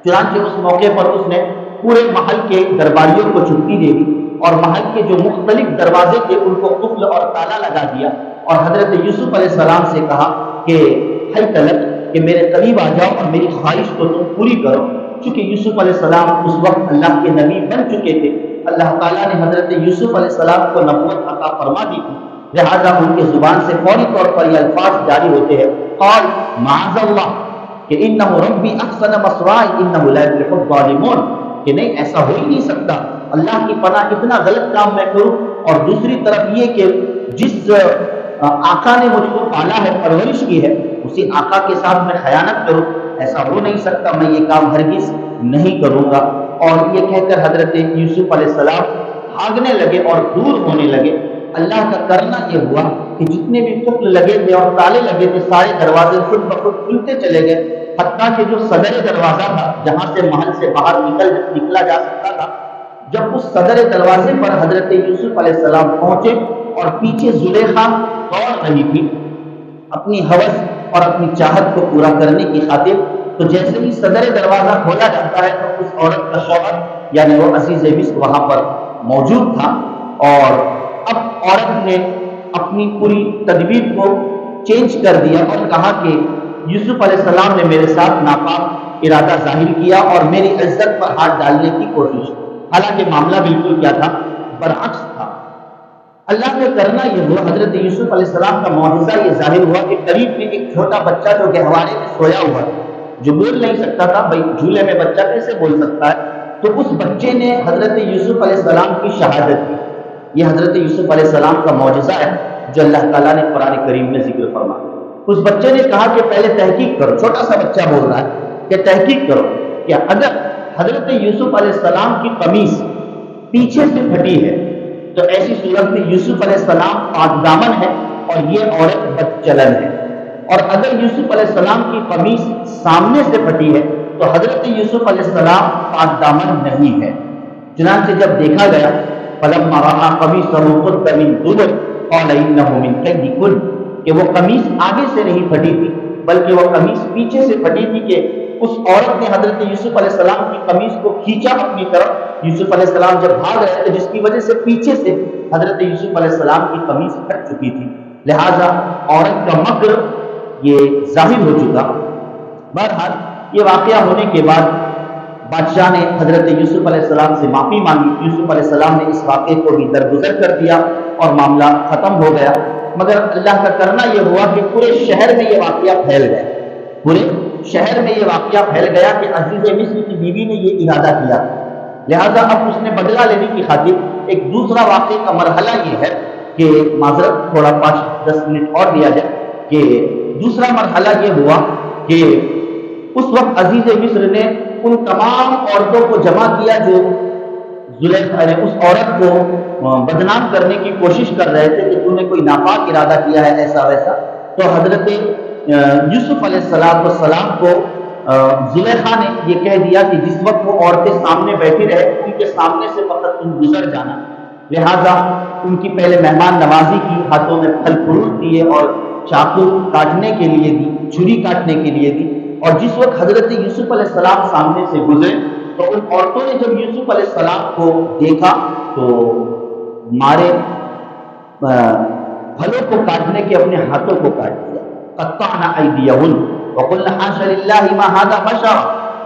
[SPEAKER 1] چنانچہ اس موقع پر اس نے پورے محل کے درباریوں کو چھٹی دے دی اور محل کے جو مختلف دروازے تھے ان کو قفل اور تالا لگا دیا، اور حضرت یوسف علیہ السلام سے کہا کہ حی طلب، کہ میرے قریب آ جاؤ اور میری خواہش کو تم پوری کرو۔ چونکہ یوسف علیہ السلام اس وقت اللہ کے نبی بن چکے تھے، اللہ تعالیٰ نے حضرت یوسف علیہ السلام کو نبوت عطا فرما دی تھی، لہذا ان کے زبان سے فوری طور پر یہ الفاظ جاری ہوتے ہیں، قال معاذ اللہ، کہ انہ ربی احسن مثوائی انہ لا یفلح الظالمون، کہ نہیں ایسا ہو ہی نہیں سکتا، اللہ کی پناہ اتنا غلط کام میں کروں، اور دوسری طرف یہ کہ جس آقا نے مجھ کو پالا ہے، پرورش کی ہے، اسی آقا کے ساتھ میں خیانت کروں، ایسا ہو نہیں سکتا، میں یہ کام ہرگز نہیں کروں گا۔ اور یہ کہہ کر حضرت یوسف علیہ السلام بھاگنے لگے اور دور ہونے لگے۔ اللہ کا کرنا یہ ہوا کہ جتنے بھی قفل لگے تھے اور تالے لگے تھے، سارے دروازے خود بخود کھلتے چلے گئے، حتیٰ کہ جو صدر دروازہ تھا جہاں سے محل سے باہر نکلا جا سکتا تھا، جب اس صدر دروازے پر حضرت یوسف علیہ السلام پہنچے اور پیچھے زلیخا دوڑ رہی تھی اپنی ہوس اور اپنی چاہت کو پورا کرنے کی خاطر، تو جیسے ہی صدر دروازہ کھولا جاتا ہے تو اس عورت کا شوہر یعنی وہ عزیز مصر وہاں پر موجود تھا، اور اب عورت نے اپنی پوری تدبیر کو چینج کر دیا اور کہا کہ یوسف علیہ السلام نے میرے ساتھ ناپاک ارادہ ظاہر کیا اور میری عزت پر ہاتھ ڈالنے کی کوشش کی، حالانکہ معاملہ بالکل کیا تھا؟ برعکس تھا۔ اللہ نے کرنا یہ ہوا، حضرت یوسف علیہ السلام کا معجزہ یہ ظاہر ہوا کہ قریب میں ایک چھوٹا بچہ جو گہوارے میں سویا ہوا تھا، جو بول نہیں سکتا تھا، بھائی جھولے میں بچہ کیسے بول سکتا ہے، تو اس بچے نے حضرت یوسف علیہ السلام کی شہادت کی۔ یہ حضرت یوسف علیہ السلام کا معجزہ ہے، جو اللہ تعالیٰ نے قرآن کریم میں ذکر فرمایا۔ اس بچے نے کہا کہ پہلے تحقیق کرو، چھوٹا سا بچہ بول رہا ہے کہ تحقیق کرو کہ اگر حضرت یوسف علیہ السلام کی قمیص پیچھے سے پھٹی ہے تو ایسی صورت میں یوسف علیہ السلام پاک دامن ہے اور یہ عورت بد چلن ہے، اور اگر یوسف علیہ السلام کی قمیص سامنے سے پھٹی ہے تو حضرت یوسف علیہ السلام پاک دامن نہیں ہے۔ چنانچہ جب دیکھا گیا فلما رأى قمیصه قد من دبر قال انه من کیدکن، کہ وہ قمیص آگے سے نہیں پھٹی تھی بلکہ وہ قمیص پیچھے سے پھٹی تھی، کہ اس عورت نے حضرت یوسف علیہ السلام کی قمیص کو کھینچا اپنی طرف۔ یوسف علیہ السلام جب بھاگ رہے تھے جس کی وجہ سے پیچھے سے حضرت یوسف علیہ السلام کی قمیص پھٹ چکی تھی، لہذا عورت کا مکر یہ ظاہر ہو چکا۔ بہرحال یہ واقعہ ہونے کے بعد بادشاہ نے حضرت یوسف علیہ السلام سے معافی مانگی۔ یوسف علیہ السلام نے اس واقعے کو بھی درگزر کر دیا اور معاملہ ختم ہو گیا، مگر اللہ کا کرنا یہ ہوا کہ پورے شہر میں یہ واقعہ پھیل گیا، پورے شہر میں یہ واقعہ پھیل گیا کہ عزیز مصر کی بیوی نے یہ ارادہ کیا، لہذا اب اس نے بدلہ لینے کی خاطر ایک دوسرا واقعے کا مرحلہ یہ ہے کہ معذرت تھوڑا 5-10 منٹ اور دیا جائے کہ دوسرا مرحلہ یہ ہوا کہ اس وقت عزیز مصر نے ان تمام عورتوں کو جمع کیا جو زلیخا نے اس عورت کو بدنام کرنے کی کوشش کر رہے تھے کہ تو نے کوئی ناپاک ارادہ کیا ہے ایسا ویسا۔ تو حضرت یوسف علیہ السلام کو زلیخا نے یہ کہہ دیا کہ جس وقت وہ عورتیں سامنے بیٹھی رہے ان کے سامنے سے فقط تم گزر جانا، لہذا ان کی پہلے مہمان نوازی کی، ہاتھوں میں پھل فروٹ دیے اور چاقو کاٹنے کے لیے دی، چھری کاٹنے کے لیے دی، اور جس وقت حضرت یوسف علیہ السلام سامنے سے گزرے تو ان عورتوں نے جب یوسف علیہ السلام کو دیکھا تو مارے پھلوں کو کاٹنے کے اپنے ہاتھوں کو کاٹ دیا۔ قطعنا ایدیہن وقلنا حاشا للہ ما ھذا بشر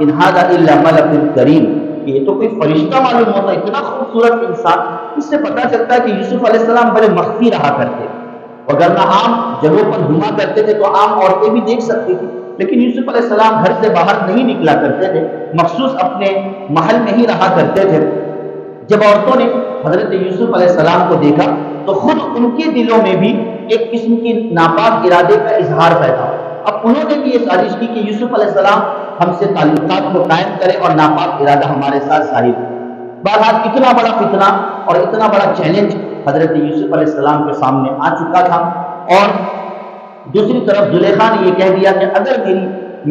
[SPEAKER 1] ان ھذا الا ملک کریم، یہ تو کوئی فرشتہ معلوم ہوتا، اتنا خوبصورت انسان۔ اس سے پتہ چلتا ہے کہ یوسف علیہ السلام بڑے مخفی رہا کرتے، وگرنہ عام جگہوں پر گھوما کرتے تھے تو عام عورتیں بھی دیکھ سکتی تھی، لیکن یوسف علیہ السلام گھر سے باہر نہیں نکلا کرتے تھے، مخصوص اپنے محل میں ہی رہا کرتے تھے۔ جب عورتوں نے حضرت یوسف علیہ السلام کو دیکھا تو خود ان کے دلوں میں بھی ایک قسم کی ناپاک ارادے کا اظہار پیدا ہوا۔ اب انہوں نے بھی یہ سازش کی کہ یوسف علیہ السلام ہم سے تعلقات کو قائم کرے اور ناپاک ارادہ ہمارے ساتھ ظاہر ہو۔ بہرحال اتنا بڑا فتنہ اور اتنا بڑا چیلنج حضرت یوسف علیہ السلام کے سامنے آ چکا تھا، اور دوسری طرف زلیخا نے یہ کہہ دیا کہ اگر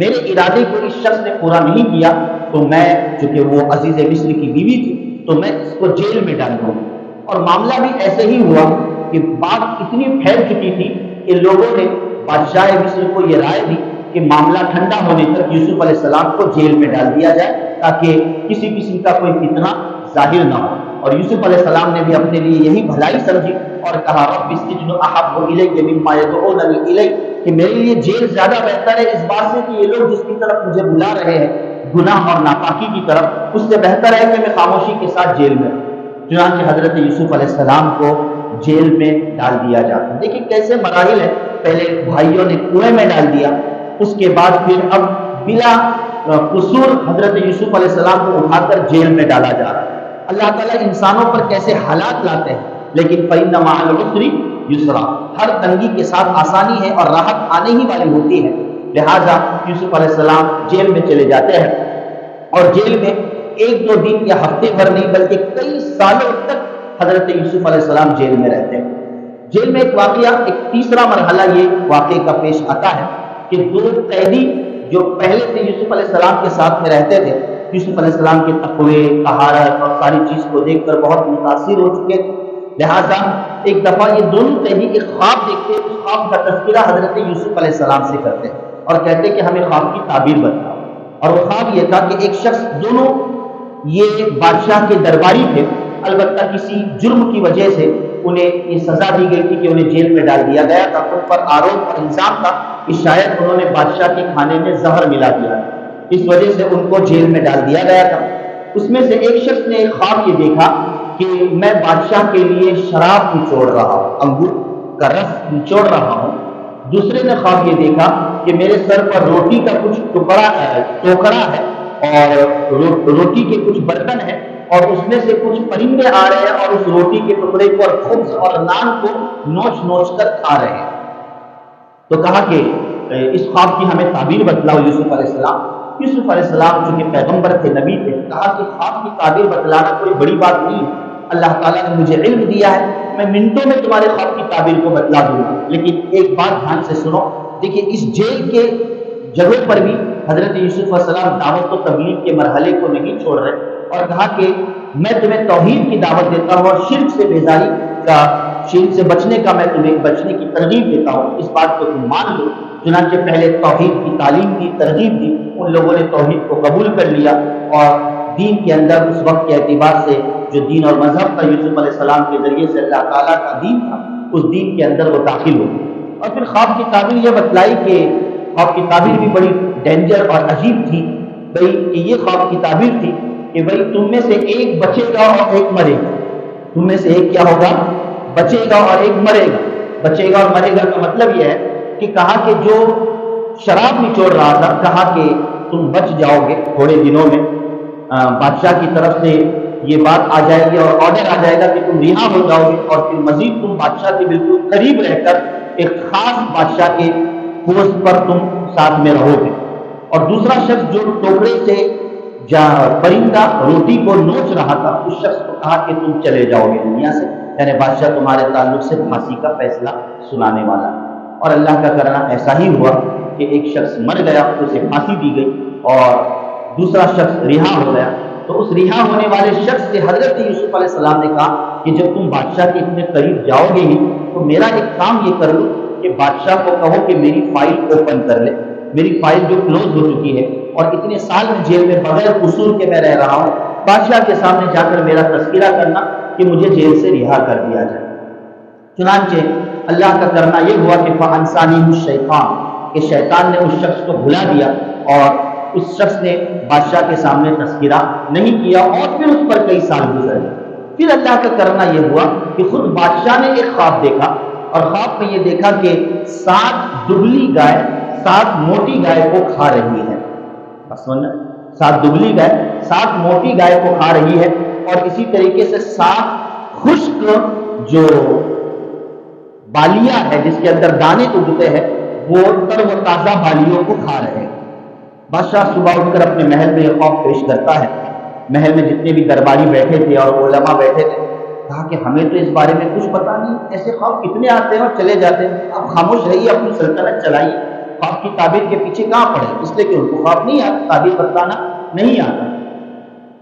[SPEAKER 1] میرے ارادے کو اس شخص نے پورا نہیں کیا تو میں، چونکہ وہ عزیز مصر کی بیوی تھی، تو میں اس کو جیل میں ڈال دوں۔ اور معاملہ بھی ایسے ہی ہوا کہ بات اتنی پھیل چکی تھی کہ لوگوں نے بادشاہ مصر کو یہ رائے دی کہ معاملہ ٹھنڈا ہونے تک یوسف علیہ السلام کو جیل میں ڈال دیا جائے تاکہ کسی قسم کا کوئی فتنہ ظاہر نہ ہو۔ اور یوسف علیہ السلام نے بھی اپنے لیے یہی بھلائی سمجھی اور کہا رب السجن احب الی مما یدعوننی الی، کہ میرے لیے جیل زیادہ بہتر ہے اس بات سے کہ یہ لوگ جس کی طرف مجھے بلا رہے ہیں گناہ اور ناپاکی کی طرف، اس سے بہتر ہے کہ میں خاموشی کے ساتھ جیل میں۔ چنانچہ حضرت یوسف علیہ السلام کو جیل میں ڈال دیا جاتا ہے۔ دیکھیں کیسے مراحل ہیں، پہلے بھائیوں نے کنویں میں ڈال دیا، اس کے بعد پھر اب بلا قصور حضرت یوسف علیہ السلام کو اٹھا کر جیل میں ڈالا جا رہا ہے۔ اللہ تعالیٰ انسانوں پر کیسے حالات لاتے ہیں، لیکن فَإِنَّ مَعَ الْعُسْرِ يُسْرًا، ہر تنگی کے ساتھ آسانی ہے اور راحت آنے ہی والی ہوتی ہے۔ لہٰذا یوسف علیہ السلام جیل میں چلے جاتے ہیں، اور جیل میں 1-2 دن یا ہفتے بھر نہیں بلکہ کئی سالوں تک حضرت یوسف علیہ السلام جیل میں رہتے ہیں۔ جیل میں ایک واقعہ، ایک تیسرا مرحلہ یہ واقعے کا پیش آتا ہے کہ 2 قیدی جو پہلے سے یوسف علیہ السلام کے ساتھ میں رہتے تھے، یوسف علیہ السلام کے تقوی، طہارت اور ساری چیز کو دیکھ کر بہت متاثر ہو چکے تھے، لہٰذا ایک دفعہ یہ دونوں قیدی ایک خواب دیکھتے، اس خواب کا تذکرہ حضرت یوسف علیہ السلام سے کرتے اور کہتے کہ ہمیں خواب کی تعبیر بتاؤ۔ اور وہ خواب یہ تھا کہ ایک شخص، دونوں یہ بادشاہ کے درباری تھے، البتہ کسی جرم کی وجہ سے انہیں یہ سزا دی گئی تھی کہ انہیں جیل میں ڈال دیا گیا تھا۔ ان پر آروپ اور الزام تھا کہ شاید انہوں نے بادشاہ کے کھانے میں زہر ملا دیا، اس وجہ سے ان کو جیل میں ڈال دیا گیا تھا۔ اس میں سے ایک شخص نے ایک خواب یہ دیکھا کہ میں بادشاہ کے لیے شراب نچوڑ رہا ہوں، انگور کا رس نچوڑ رہا ہوں۔ دوسرے نے خواب یہ دیکھا کہ میرے سر پر روٹی کا کچھ ٹکڑا ہے، ٹوکرا ہے، اور روٹی کے کچھ برتن ہیں، اور اس میں سے کچھ پرندے آ رہے ہیں اور اس روٹی کے ٹکڑے کو اور خبز اور نان کو نوچ نوچ کر کھا رہے ہیں۔ تو کہا کہ اس خواب کی ہمیں تعبیر بتلاؤ یوسف علیہ السلام۔ یوسف علیہ السلام چونکہ پیغمبر تھے، نبی تھے، کہا کہ خواب کی تعبیر بتلانا کوئی بڑی بات نہیں ہے، اللہ تعالیٰ نے مجھے علم دیا ہے، میں منٹوں میں تمہارے خواب کی تعبیر کو بتلا دوں گا۔ لیکن ایک بات دھیان سے سنو، دیکھیے اس جیل کے جگہ پر بھی حضرت یوسف علیہ السلام دعوت و تبلیغ کے مرحلے کو نہیں چھوڑ رہے، اور کہا کہ میں تمہیں توحید کی دعوت دیتا ہوں اور شرک سے بیزاری کا، شرک سے بچنے کا میں تمہیں بچنے کی ترغیب دیتا ہوں، اس بات کو تم مان لو۔ چنانچہ پہلے توحید کی تعلیم دی، ترغیب دی، ان لوگوں نے توحید کو قبول کر لیا اور دین کے اندر اس وقت کے اعتبار سے جو دین اور مذہب تھا یوسف علیہ السلام کے ذریعے سے اللہ تعالیٰ کا دین تھا، اس دین کے اندر وہ داخل ہو گئے۔ اور پھر خواب کی تعبیر یہ بتلائی کہ خواب کی تعبیر بھی بڑی ڈینجر اور عجیب تھی، بھئی کہ یہ خواب کی تعبیر تھی کہ بھئی تم میں سے ایک بچے گا اور ایک مرے گا، تم میں سے ایک کیا ہوگا؟ بچے گا اور ایک مرے گا۔ بچے گا اور مرے گا کا مطلب یہ ہے کہ کہا کہ جو شراب نچوڑ رہا تھا، کہا کہ تم بچ جاؤ گے تھوڑے دنوں میں، بادشاہ کی طرف سے یہ بات آ جائے گی اور آرڈر آ جائے گا کہ تم رہا ہو جاؤ گے، اور پھر مزید تم بادشاہ کے بالکل قریب رہ کر ایک خاص بادشاہ کے پوسٹ پر تم ساتھ میں رہو گے۔ اور دوسرا شخص جو ٹوکرے سے پرندہ روٹی کو نوچ رہا تھا، اس شخص کو کہا کہ تم چلے جاؤ گے دنیا سے، یعنی بادشاہ تمہارے تعلق سے پھانسی کا فیصلہ سنانے والا۔ اور اللہ کا کرنا ایسا ہی ہوا کہ ایک شخص مر گیا، اسے پھانسی دی گئی، اور دوسرا شخص رہا ہو گیا۔ تو اس رہا ہونے والے شخص سے حضرت یوسف علیہ السلام نے کہا کہ جب تم بادشاہ کے اتنے قریب جاؤ گے ہی تو میرا ایک کام یہ کر لو کہ بادشاہ کو کہو کہ میری فائل اوپن کر لے، میری فائل جو کلوز ہو چکی ہے اور اتنے سال میں جیل میں بغیر قصور کے میں رہ رہا ہوں، بادشاہ کے سامنے جا کر میرا تذکرہ کرنا کہ مجھے جیل سے رہا کر دیا جائے۔ چنانچہ اللہ کا کرنا یہ ہوا کہ فَأَنْسَانِهُ الشَّيْطَانُ، کہ شیطان نے اس شخص کو بھلا دیا اور اس شخص نے بادشاہ کے سامنے تذکرہ نہیں کیا، اور پھر اس پر کئی سال گزر گئے۔ پھر اللہ کا کرنا یہ ہوا کہ خود بادشاہ نے ایک خواب دیکھا، اور خواب میں یہ دیکھا کہ 7 دبلی گائے 7 موٹی گائے کو کھا رہی ہے۔ بس 7 دبلی گائے 7 موٹی گائے کو کھا رہی ہے، اور اسی طریقے سے 7 خشک جو بالیاں ہے جس کے اندر دانے اگتے ہیں وہ تر و تازہ بالیوں کو کھا رہے ہیں۔ بادشاہ صبح اٹھ کر اپنے محل میں یہ خواب پیش کرتا ہے۔ محل میں جتنے بھی درباری بیٹھے تھے اور علماء بیٹھے تھے، کہا کہ ہمیں تو اس بارے میں کچھ پتا نہیں، ایسے خواب کتنے آتے ہیں اور چلے جاتے ہیں، آپ خاموش رہیے، اپنی سلطنت چلائیے، خواب کی تعبیر کے پیچھے کہاں پڑے، اس لیے کہ ان کو خواب نہیں آتا، تعبیر بتلانا نہیں آتا۔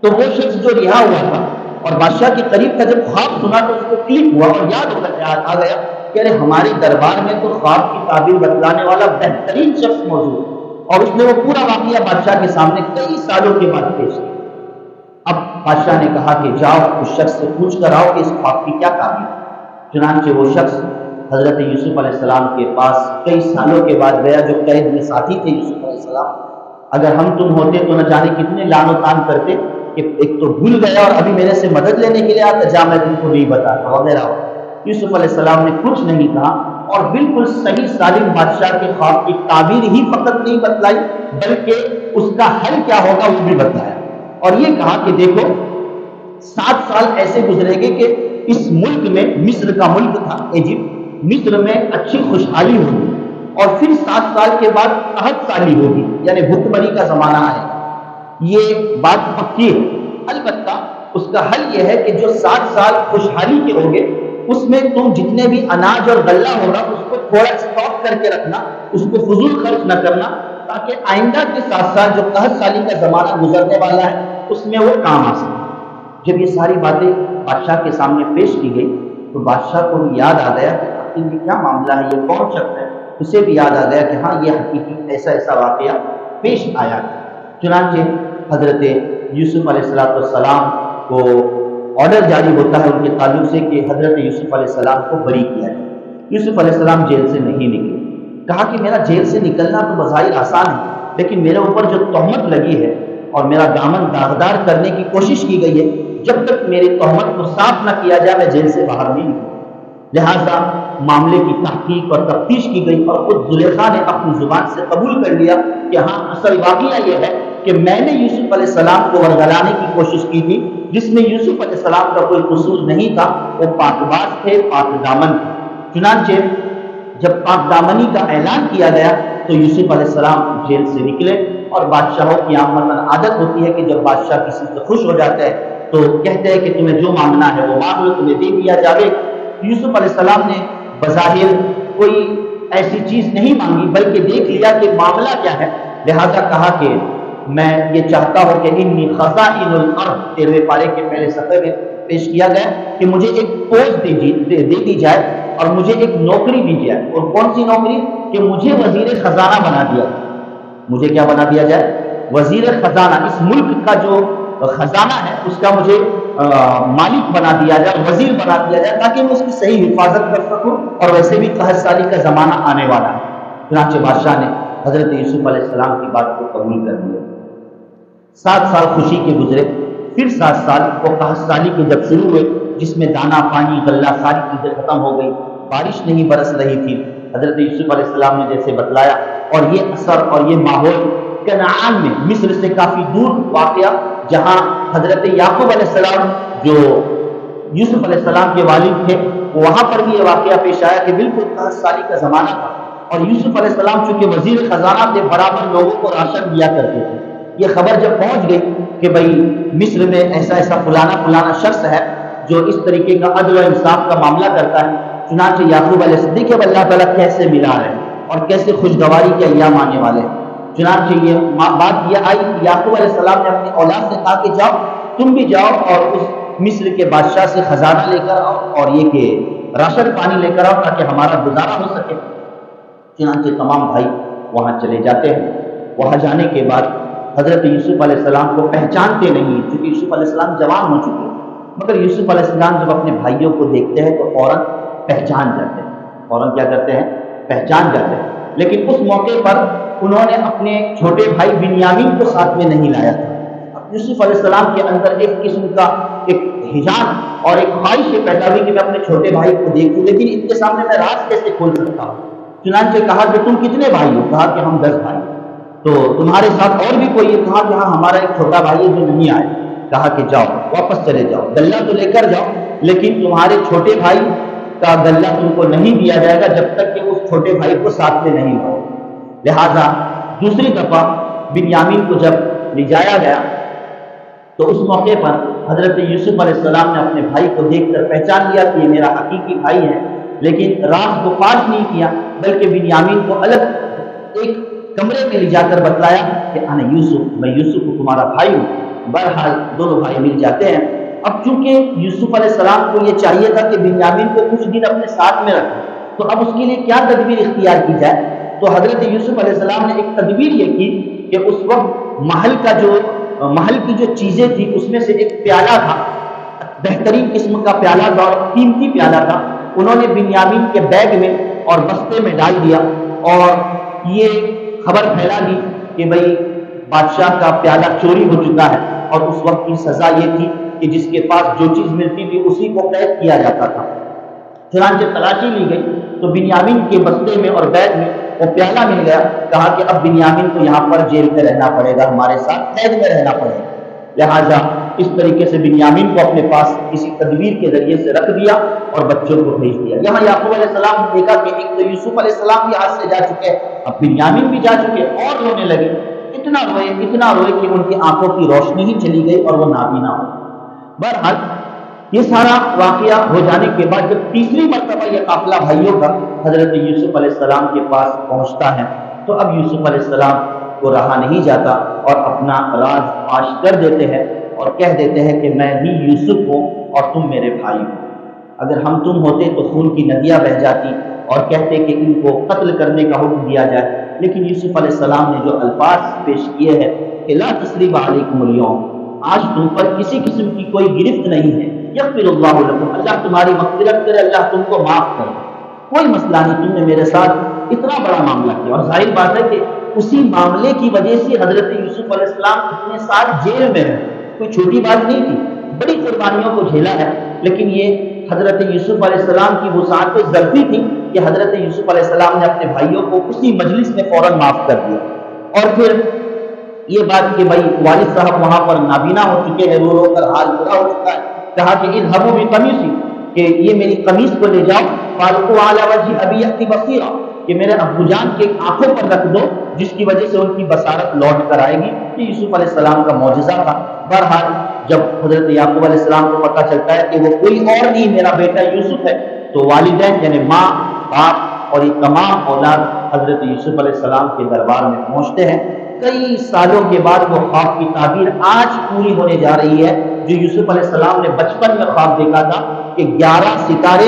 [SPEAKER 1] تو وہ شخص جو رہا ہوا تھا اور بادشاہ کے قریب تھا، جب خواب سنا تو اس کو کلک ہوا اور یاد آ گیا کہ ارے ہمارے دربار میں تو خواب کی تعبیر بتلانے والا بہترین شخص موجود ہے، اور اس نے وہ پورا واقعہ بادشاہ کے سامنے کئی سالوں کے بعد پیش کیا۔ اب بادشاہ نے کہا کہ جاؤ اس شخص سے پوچھ کر آؤ کہ اس خواب کی کیا تعبیر ہے۔ چنانچہ وہ شخص حضرت یوسف علیہ السلام کے پاس کئی سالوں کے بعد گیا، جو قید میں ساتھی تھے یوسف علیہ السلام۔ اگر ہم تم ہوتے تو نہ جانے کتنے لان و تان کرتے کہ ایک تو بھول گیا اور ابھی میرے سے مدد لینے کے لیے آتا، جا میں تم کو نہیں بتاتا وغیرہ۔ یوسف علیہ السلام نے کچھ نہیں کہا اور بالکل صحیح سالم بادشاہ کے خواب کی تعبیر ہی فقط نہیں بتلائی بلکہ اس کا حل کیا ہوگا وہ بھی بتلایا، اور یہ کہا کہ دیکھو 7 سال ایسے گزرے گے کہ اس ملک میں، مصر کا ملک تھا ایجپٹ، مصر میں اچھی خوشحالی ہوگی، اور پھر 7 سال کے بعد قحط سالی ہوگی، یعنی بھوک مری کا زمانہ آئے گا۔ یہ بات پکی ہے، البتہ اس کا حل یہ ہے کہ جو 7 سال خوشحالی کے ہوں گے اس میں تم جتنے بھی اناج اور غلہ ہوگا اس کو تھوڑا اسٹاک کر کے رکھنا، اس کو فضول خرچ نہ کرنا، تاکہ آئندہ کے 7 سال جو قحط سالی کا زمانہ گزرنے والا ہے اس میں وہ کام آ سکے۔ جب یہ ساری باتیں بادشاہ کے سامنے پیش کی گئی تو بادشاہ کو بھی یاد آ گیا کہ آخر یہ کیا معاملہ ہے، یہ کون شخص ہے۔ اسے بھی یاد آ گیا کہ ہاں یہ حقیقی ایسا واقعہ پیش آیا۔ چنانچہ حضرت یوسف علیہ السلام کو آرڈر جاری ہوتا ہے ان کے تعلق سے کہ حضرت یوسف علیہ السلام کو بری کیا جائے۔ یوسف علیہ السلام جیل سے نہیں نکلے۔ کہا کہ میرا جیل سے نکلنا تو بظاہر آسان ہے، لیکن میرے اوپر جو تہمت لگی ہے اور میرا دامن داغدار کرنے کی کوشش کی گئی ہے، جب تک میری تہمت کو صاف نہ کیا جائے میں جیل سے باہر نہیں نکلوں۔ لہٰذا معاملے کی تحقیق اور تفتیش کی گئی، اور خود زلیخا نے اپنی زبان سے قبول کر لیا کہ ہاں اصل واقعہ یہ ہے کہ میں نے یوسف علیہ السلام کو ورگلانے کی کوشش کی تھی، جس میں یوسف علیہ السلام کا کوئی قصور نہیں تھا، وہ پاک باز تھے، پاک دامن تھے۔ چنانچہ جب پاک دامنی کا اعلان کیا گیا تو یوسف علیہ السلام جیل سے نکلے، اور بادشاہوں کی عامةً عادت ہوتی ہے کہ جب بادشاہ کسی سے خوش ہو جاتا ہے تو کہتے ہیں کہ تمہیں جو مانگنا ہے وہ مانگ لو، تمہیں دے دیا جائے۔ یوسف علیہ السلام نے بظاہر کوئی ایسی چیز نہیں مانگی، بلکہ دیکھ لیا کہ معاملہ کیا ہے، لہذا کہا کہ میں یہ چاہتا ہوں کہ انی خزائن الارض، 13ویں پارے کے پہلے صفحے میں پیش کیا گیا کہ مجھے ایک پوسٹ دے دی جائے اور مجھے ایک نوکری دی جائے۔ اور کون سی نوکری؟ کہ مجھے وزیر خزانہ بنا دیا جائے۔ مجھے کیا بنا دیا جائے؟ وزیر خزانہ، اس ملک کا جو خزانہ ہے اس کا مجھے مالک بنا دیا جائے، وزیر بنا دیا جائے، تاکہ میں اس کی صحیح حفاظت کر سکوں، اور ویسے بھی 60 سالی کا زمانہ آنے والا ہے۔ چنانچہ بادشاہ نے حضرت یوسف علیہ السلام کی بات کو قبول کر لیا۔ 7 سال خوشی کے گزرے، پھر 7 سال وہ 60 سالی کے جب شروع ہوئے، جس میں دانا پانی غلہ ساری چیزیں ختم ہو گئی، بارش نہیں برس رہی تھی۔ حضرت یوسف علیہ السلام نے جیسے بتلایا، اور یہ اثر اور یہ ماحول کنعان میں، مصر سے کافی دور واقع، جہاں حضرت یعقوب علیہ السلام جو یوسف علیہ السلام کے والد تھے، وہاں پر بھی یہ واقعہ پیش آیا کہ بالکل 60 سالی کا زمانہ تھا، اور یوسف علیہ السلام چونکہ وزیر خزانہ تھے، برابر لوگوں کو راشن دیا کرتے تھے۔ یہ خبر جب پہنچ گئی کہ بھئی مصر میں ایسا ایسا فلانا شخص ہے جو اس طریقے کا عدل و انصاف کا معاملہ کرتا ہے، چنانچہ یعقوب علیہ السلام دیکھے اللہ تعالیٰ کیسے ملا رہے ہیں اور کیسے خوشگواری کے ایام آنے والے ہیں۔ چنانچہ یہ بات یہ آئی کہ یعقوب علیہ السلام نے اپنی اولاد سے کہا کہ جاؤ، تم بھی جاؤ اور اس مصر کے بادشاہ سے خزانہ لے کر آؤ، اور یہ کہ راشن پانی لے کر آؤ تاکہ ہمارا گزارا ہو سکے۔ چنانچہ تمام بھائی وہاں چلے جاتے ہیں۔ وہاں جانے کے بعد حضرت یوسف علیہ السلام کو پہچانتے نہیں، چونکہ یوسف علیہ السلام جوان ہو چکے، مگر یوسف علیہ السلام جب اپنے بھائیوں کو دیکھتے ہیں تو فوراً پہچان جاتے ہیں۔ فوراً کیا کرتے ہیں؟ پہچان جاتے ہیں۔ لیکن اس موقع پر انہوں نے اپنے چھوٹے بھائی بنیامین کو ساتھ میں نہیں لایا تھا۔ یوسف علیہ السلام کے اندر ایک قسم کا ایک ہجان اور ایک خواہش پیدا ہوئی کہ میں اپنے چھوٹے بھائی کو دیکھوں، لیکن ان کے سامنے میں راز کیسے کھول سکتا ہوں؟ چنانچہ کہا کہ تم کتنے بھائی ہو؟ کہا کہ ہم 10 بھائی۔ تو تمہارے ساتھ اور بھی کوئی ہے؟ کہا کہ ہاں ہمارا ایک چھوٹا بھائی ہے جو نہیں آئے۔ کہا کہ جاؤ واپس چلے جاؤ، غلہ تو لے کر جاؤ، لیکن تمہارے چھوٹے بھائی کا غلہ تم کو نہیں دیا جائے گا جب تک کہ اس چھوٹے بھائی کو ساتھ میں نہیں لاؤ۔ لہذا دوسری دفعہ بنیامین کو جب لے جایا گیا تو اس موقع پر حضرت یوسف علیہ السلام نے اپنے بھائی کو دیکھ کر پہچان لیا کہ یہ میرا حقیقی بھائی ہے، لیکن راز کو فاش نہیں کیا، بلکہ بنیامین کو الگ ایک کمرے میں لے جا کر بتلایا کہ انا یوسف، میں یوسف کو تمہارا بھائی ہوں۔ بہرحال دونوں بھائی مل جاتے ہیں۔ اب چونکہ یوسف علیہ السلام کو یہ چاہیے تھا کہ بنیامین کو کچھ دن اپنے ساتھ میں رکھیں، تو اب اس کے لیے کیا تدبیر اختیار کی جائے؟ تو حضرت یوسف علیہ السلام نے ایک تدبیر یہ کی کہ اس وقت محل کی جو چیزیں تھیں اس میں سے ایک پیالہ تھا، بہترین قسم کا پیالہ تھا اور قیمتی پیالہ تھا، انہوں نے بنیامین کے بیگ میں اور بستے میں ڈال دیا، اور یہ خبر پھیلا دی کہ بھئی بادشاہ کا پیالہ چوری ہو چکا ہے، اور اس وقت کی سزا یہ تھی کہ جس کے پاس جو چیز ملتی تھی اسی کو قید کیا جاتا تھا۔ چنانچہ تلاشی لی گئی تو بنیامین کے بستے میں اور بیگ میں وہ پیالہ مل گیا۔ کہا کہ اب بنیامین کو یہاں پر جیل میں رہنا پڑے گا، ہمارے ساتھ قید میں رہنا پڑے گا۔ لہٰذا اس طریقے سے بنیامین کو اپنے پاس کسی تدبیر کے ذریعے سے رکھ دیا اور بچوں کو بھیج دیا۔ یہاں یعقوب علیہ السلام نے دیکھا کہ ایک تو یوسف علیہ السلام بھی ہاتھ سے جا چکے، اب بنیامین بھی جا چکے، اور رونے لگے، اتنا روئے کہ ان کی آنکھوں کی روشنی ہی چلی گئی اور وہ نابینا ہو۔ بہرحال یہ سارا واقعہ ہو جانے کے بعد جب تیسری مرتبہ یہ قافلہ بھائیوں کا حضرت یوسف علیہ السلام کے پاس پہنچتا ہے تو اب یوسف علیہ السلام کو رہا نہیں جاتا اور اپنا راز فاش کر دیتے ہیں اور کہہ دیتے ہیں کہ میں ہی یوسف ہوں اور تم میرے بھائی ہو۔ اگر ہم تم ہوتے تو خون کی ندیاں بہہ جاتی اور کہتے کہ ان کو قتل کرنے کا حکم دیا جائے، لیکن یوسف علیہ السلام نے جو الفاظ پیش کیے ہیں کہ لا تثریب علیکم اليوم، آج تم پر کسی قسم کی کوئی گرفت نہیں ہے، یغفر اللہ لکم، اللہ تمہاری مغفرت کرے، اللہ تم کو معاف کرے، کوئی مسئلہ نہیں، تم نے میرے ساتھ اتنا بڑا معاملہ کیا۔ اور ظاہر بات ہے کہ اسی معاملے کی وجہ سے حضرت یوسف علیہ السلام اتنے سال جیل میں رہے، کوئی چھوٹی بات نہیں تھی، بڑی قربانیوں کو جھیلا ہے، لیکن یہ حضرت یوسف علیہ السلام کی وسعت ظرفی تھی کہ حضرت یوسف علیہ السلام نے اپنے بھائیوں کو اسی مجلس میں فوراً معاف کر دیا۔ اور پھر یہ بات کہ بھائی والد صاحب وہاں پر نابینا ہو چکے ہیں، رو رو کر حال برا ہو چکا ہے، کہا کہ اذهبوا بقمیصی، کہ یہ میری قمیص کو لے جاؤ، فالقوا علی وجہ ابی یأتی بصیرا، کہ میرے ابو جان کے آنکھوں پر رکھ دو جس کی وجہ سے ان کی بصارت لوٹ کر آئے گی۔ یہ یوسف علیہ السلام کا معجزہ تھا۔ بہرحال جب حضرت یعقوب علیہ السلام کو پتہ چلتا ہے کہ وہ کوئی اور نہیں میرا بیٹا یوسف ہے، تو والدین یعنی ماں باپ اور یہ تمام اولاد حضرت یوسف علیہ السلام کے دربار میں پہنچتے ہیں۔ کئی سالوں کے بعد وہ خواب کی تعبیر آج پوری ہونے جا رہی ہے جو یوسف علیہ السلام نے بچپن میں خواب دیکھا تھا کہ 11 ستارے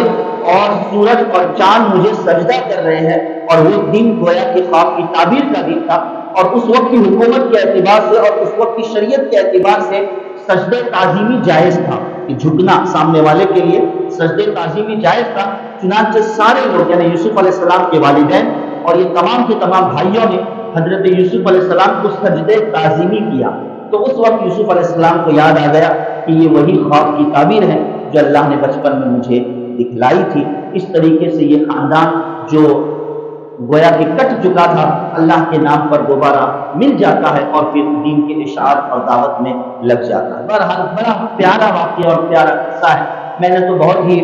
[SPEAKER 1] اور سورج اور چاند مجھے سجدہ کر رہے ہیں، اور وہ دن گویا کہ خواب کی تعبیر کا دن تھا، اور اس وقت کی حکومت کے اعتبار سے اور اس وقت کی شریعت کے اعتبار سے سجدہ تعظیمی جائز تھا کہ جھکنا سامنے والے کے لیے سجدہ تعظیمی جائز تھا۔ چنانچہ سارے لوگ یعنی یوسف علیہ السلام کے والدین اور یہ تمام کے تمام بھائیوں نے حضرت یوسف علیہ السلام کو سجدہ تعظیمی کیا۔ تو اس وقت یوسف علیہ السلام کو یاد آ گیا کہ یہ وہی خواب کی تعبیر ہے جو اللہ نے بچپن میں مجھے دکھلائی تھی۔ اس طریقے سے یہ خاندان جو گویا کہ کٹ چکا تھا اللہ کے نام پر دوبارہ مل جاتا ہے اور پھر دین کے اشاعت اور دعوت میں لگ جاتا ہے۔ بہرحال بڑا پیارا واقعہ اور پیارا قصہ ہے۔ میں نے تو بہت ہی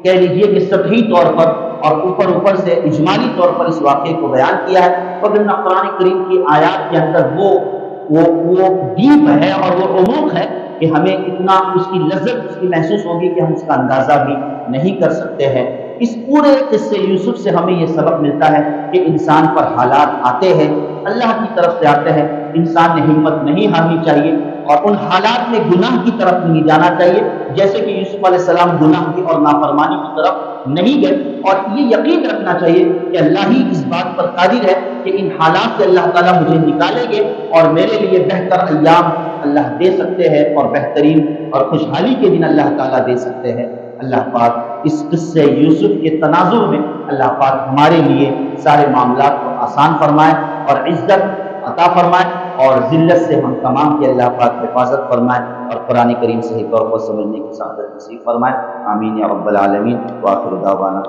[SPEAKER 1] کہہ لیجیے کہ سطحی طور پر اور اوپر سے اجمالی طور پر اس واقعے کو بیان کیا ہے، مگر قرآن کریم کی آیات کے اندر وہ ڈیپ ہے اور وہ عمق ہے کہ ہمیں اتنا اس کی لذت اس کی محسوس ہوگی کہ ہم اس کا اندازہ بھی نہیں کر سکتے ہیں۔ اس پورے قصے یوسف سے ہمیں یہ سبق ملتا ہے کہ انسان پر حالات آتے ہیں، اللہ کی طرف سے آتے ہیں، انسان نے ہمت نہیں ہارنی چاہیے اور ان حالات میں گناہ کی طرف نہیں جانا چاہیے، جیسے کہ یوسف علیہ السلام گناہ کی اور نافرمانی کی طرف نہیں گئے، اور یہ یقین رکھنا چاہیے کہ اللہ ہی اس بات پر قادر ہے کہ ان حالات سے اللہ تعالیٰ مجھے نکالیں گے اور میرے لیے بہتر ایام اللہ دے سکتے ہیں اور بہترین اور خوشحالی کے دن اللہ تعالیٰ دے سکتے ہیں۔ اللہ پاک اس قصے یوسف کے تناظر میں اللہ پاک ہمارے لیے سارے معاملات کو آسان فرمائے اور عزت عطا فرمائے اور ذلت سے ہم تمام کی اللہ پاک حفاظت فرمائے اور قرآن کریم صحیح طور پر سمجھنے کی سعادت نصیب فرمائے۔ آمین یا رب العالمین۔ وآخر دعوانا